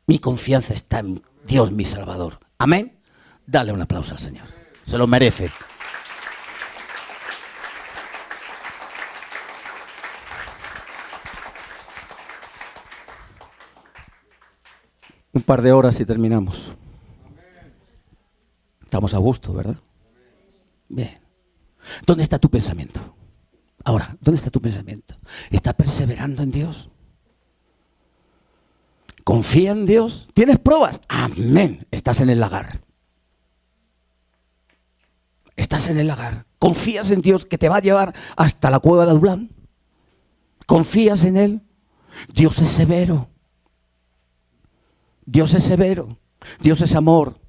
Mi confianza está en Dios, mi Salvador. Amén. Dale un aplauso al Señor. Se lo merece. Un par de horas y terminamos. Estamos a gusto, ¿verdad? Bien. ¿Dónde está tu pensamiento? Ahora, ¿dónde está tu pensamiento? ¿Está perseverando en Dios? ¿Confía en Dios? ¿Tienes pruebas? Amén. Estás en el lagar. Estás en el lagar. ¿Confías en Dios que te va a llevar hasta la cueva de Adulán? ¿Confías en Él? Dios es severo. Dios es severo. Dios es amor.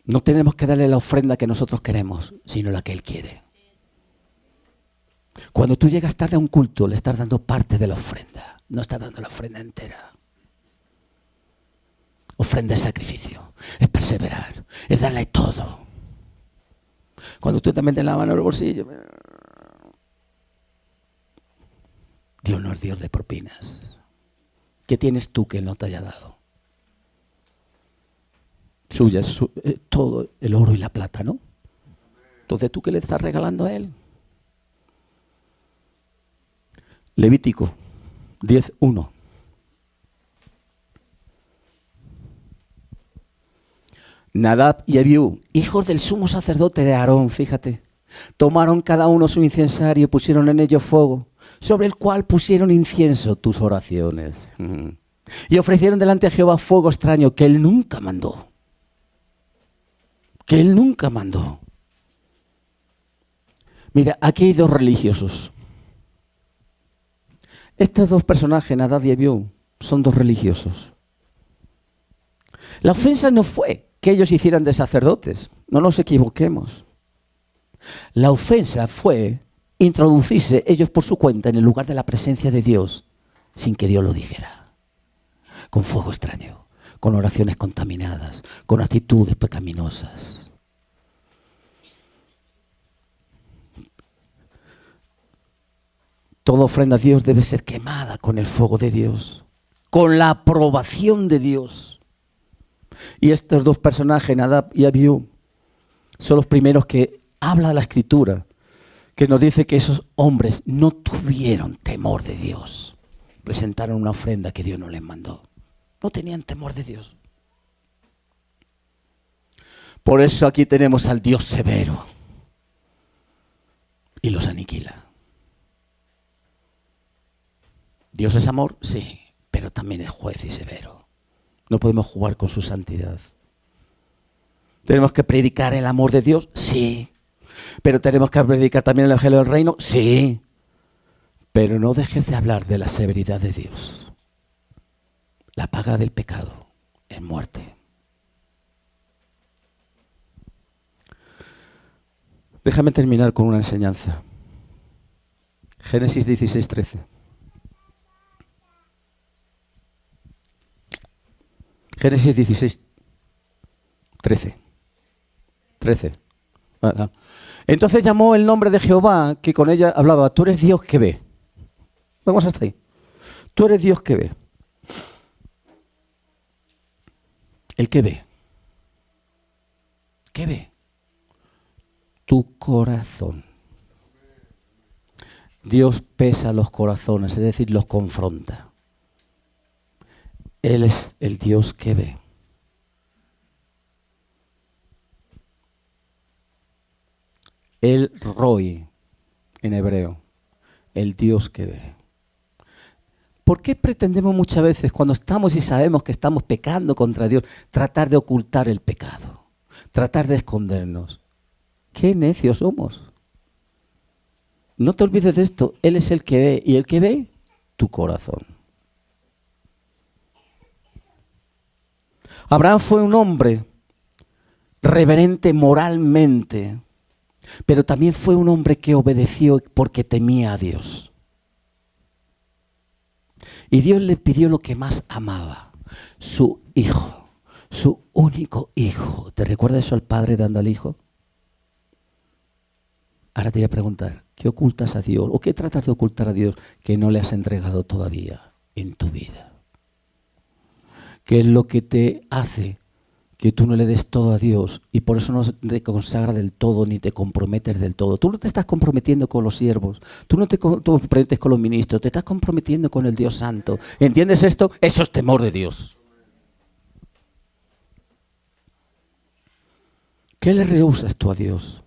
No tenemos que darle la ofrenda que nosotros queremos, sino la que Él quiere. Cuando tú llegas tarde a un culto, le estás dando parte de la ofrenda. No estás dando la ofrenda entera. Ofrenda es sacrificio, es perseverar, es darle todo. Cuando tú te metes la mano en el bolsillo, Dios no es Dios de propinas. ¿Qué tienes tú que Él no te haya dado? Suya es todo el oro y la plata, ¿no? Entonces, ¿tú qué le estás regalando a Él? Levítico 10:1. Nadab y Abiú, hijos del sumo sacerdote de Aarón, fíjate, tomaron cada uno su incensario, pusieron en ello fuego, sobre el cual pusieron incienso, tus oraciones. Y ofrecieron delante de Jehová fuego extraño que Él nunca mandó. Que Él nunca mandó. Mira, aquí hay 2 religiosos. Estos 2 personajes, Nadab y Abiú, son 2 religiosos. La ofensa no fue que ellos hicieran de sacerdotes, no nos equivoquemos. La ofensa fue introducirse ellos por su cuenta en el lugar de la presencia de Dios sin que Dios lo dijera. Con fuego extraño, con oraciones contaminadas, con actitudes pecaminosas. Toda ofrenda a Dios debe ser quemada con el fuego de Dios, con la aprobación de Dios. Y estos 2 personajes, Nadab y Abiú, son los primeros que habla la Escritura, que nos dice que esos hombres no tuvieron temor de Dios. Presentaron una ofrenda que Dios no les mandó. No tenían temor de Dios. Por eso aquí tenemos al Dios severo. Y los aniquila. ¿Dios es amor? Sí, pero también es juez y severo. No podemos jugar con su santidad. ¿Tenemos que predicar el amor de Dios? Sí. ¿Pero tenemos que predicar también el evangelio del reino? Sí. Pero no dejes de hablar de la severidad de Dios. La paga del pecado es muerte. Déjame terminar con una enseñanza. Génesis 16, 13. Génesis 16, 13. 13. Entonces llamó el nombre de Jehová, que con ella hablaba, tú eres Dios que ve. Vamos hasta ahí. Tú eres Dios que ve. El que ve. ¿Qué ve? Tu corazón. Dios pesa los corazones, es decir, los confronta. Él es el Dios que ve. El Roi, en hebreo, el Dios que ve. ¿Por qué pretendemos muchas veces, cuando estamos y sabemos que estamos pecando contra Dios, tratar de ocultar el pecado? Tratar de escondernos. ¡Qué necios somos! No te olvides de esto. Él es el que ve. ¿Y el que ve? Tu corazón. Abraham fue un hombre reverente moralmente, pero también fue un hombre que obedeció porque temía a Dios. Y Dios le pidió lo que más amaba, su hijo, su único hijo. ¿Te recuerda eso al padre dando al hijo? Ahora te voy a preguntar, ¿qué ocultas a Dios? ¿O qué tratas de ocultar a Dios que no le has entregado todavía en tu vida? ¿Qué es lo que te hace que tú no le des todo a Dios y por eso no te consagra del todo ni te comprometes del todo? Tú no te estás comprometiendo con los siervos, tú no te comprometes con los ministros, te estás comprometiendo con el Dios Santo. ¿Entiendes esto? Eso es temor de Dios. ¿Qué le rehusas tú a Dios?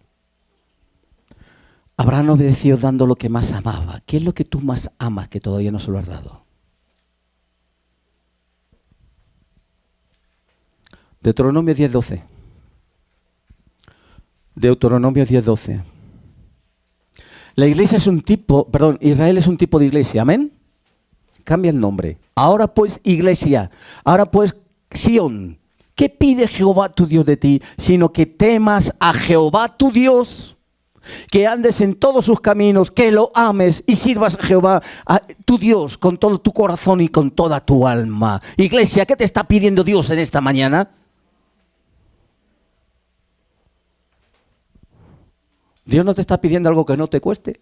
Abraham obedeció dando lo que más amaba. ¿Qué es lo que tú más amas que todavía no se lo has dado? Deuteronomio 10:12. Deuteronomio 10:12. La iglesia es un tipo, Israel es un tipo de iglesia, ¿amén? Cambia el nombre. Ahora pues iglesia, ahora pues Sión. ¿Qué pide Jehová tu Dios de ti? Sino que temas a Jehová tu Dios, que andes en todos sus caminos, que lo ames y sirvas a Jehová, a tu Dios, con todo tu corazón y con toda tu alma. Iglesia, ¿qué te está pidiendo Dios en esta mañana? Dios no te está pidiendo algo que no te cueste.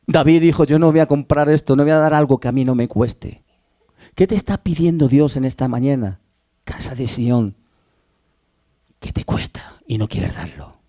David dijo, yo no voy a comprar esto, no voy a dar algo que a mí no me cueste. ¿Qué te está pidiendo Dios en esta mañana? Casa de Sión, ¿qué te cuesta y no quieres darlo?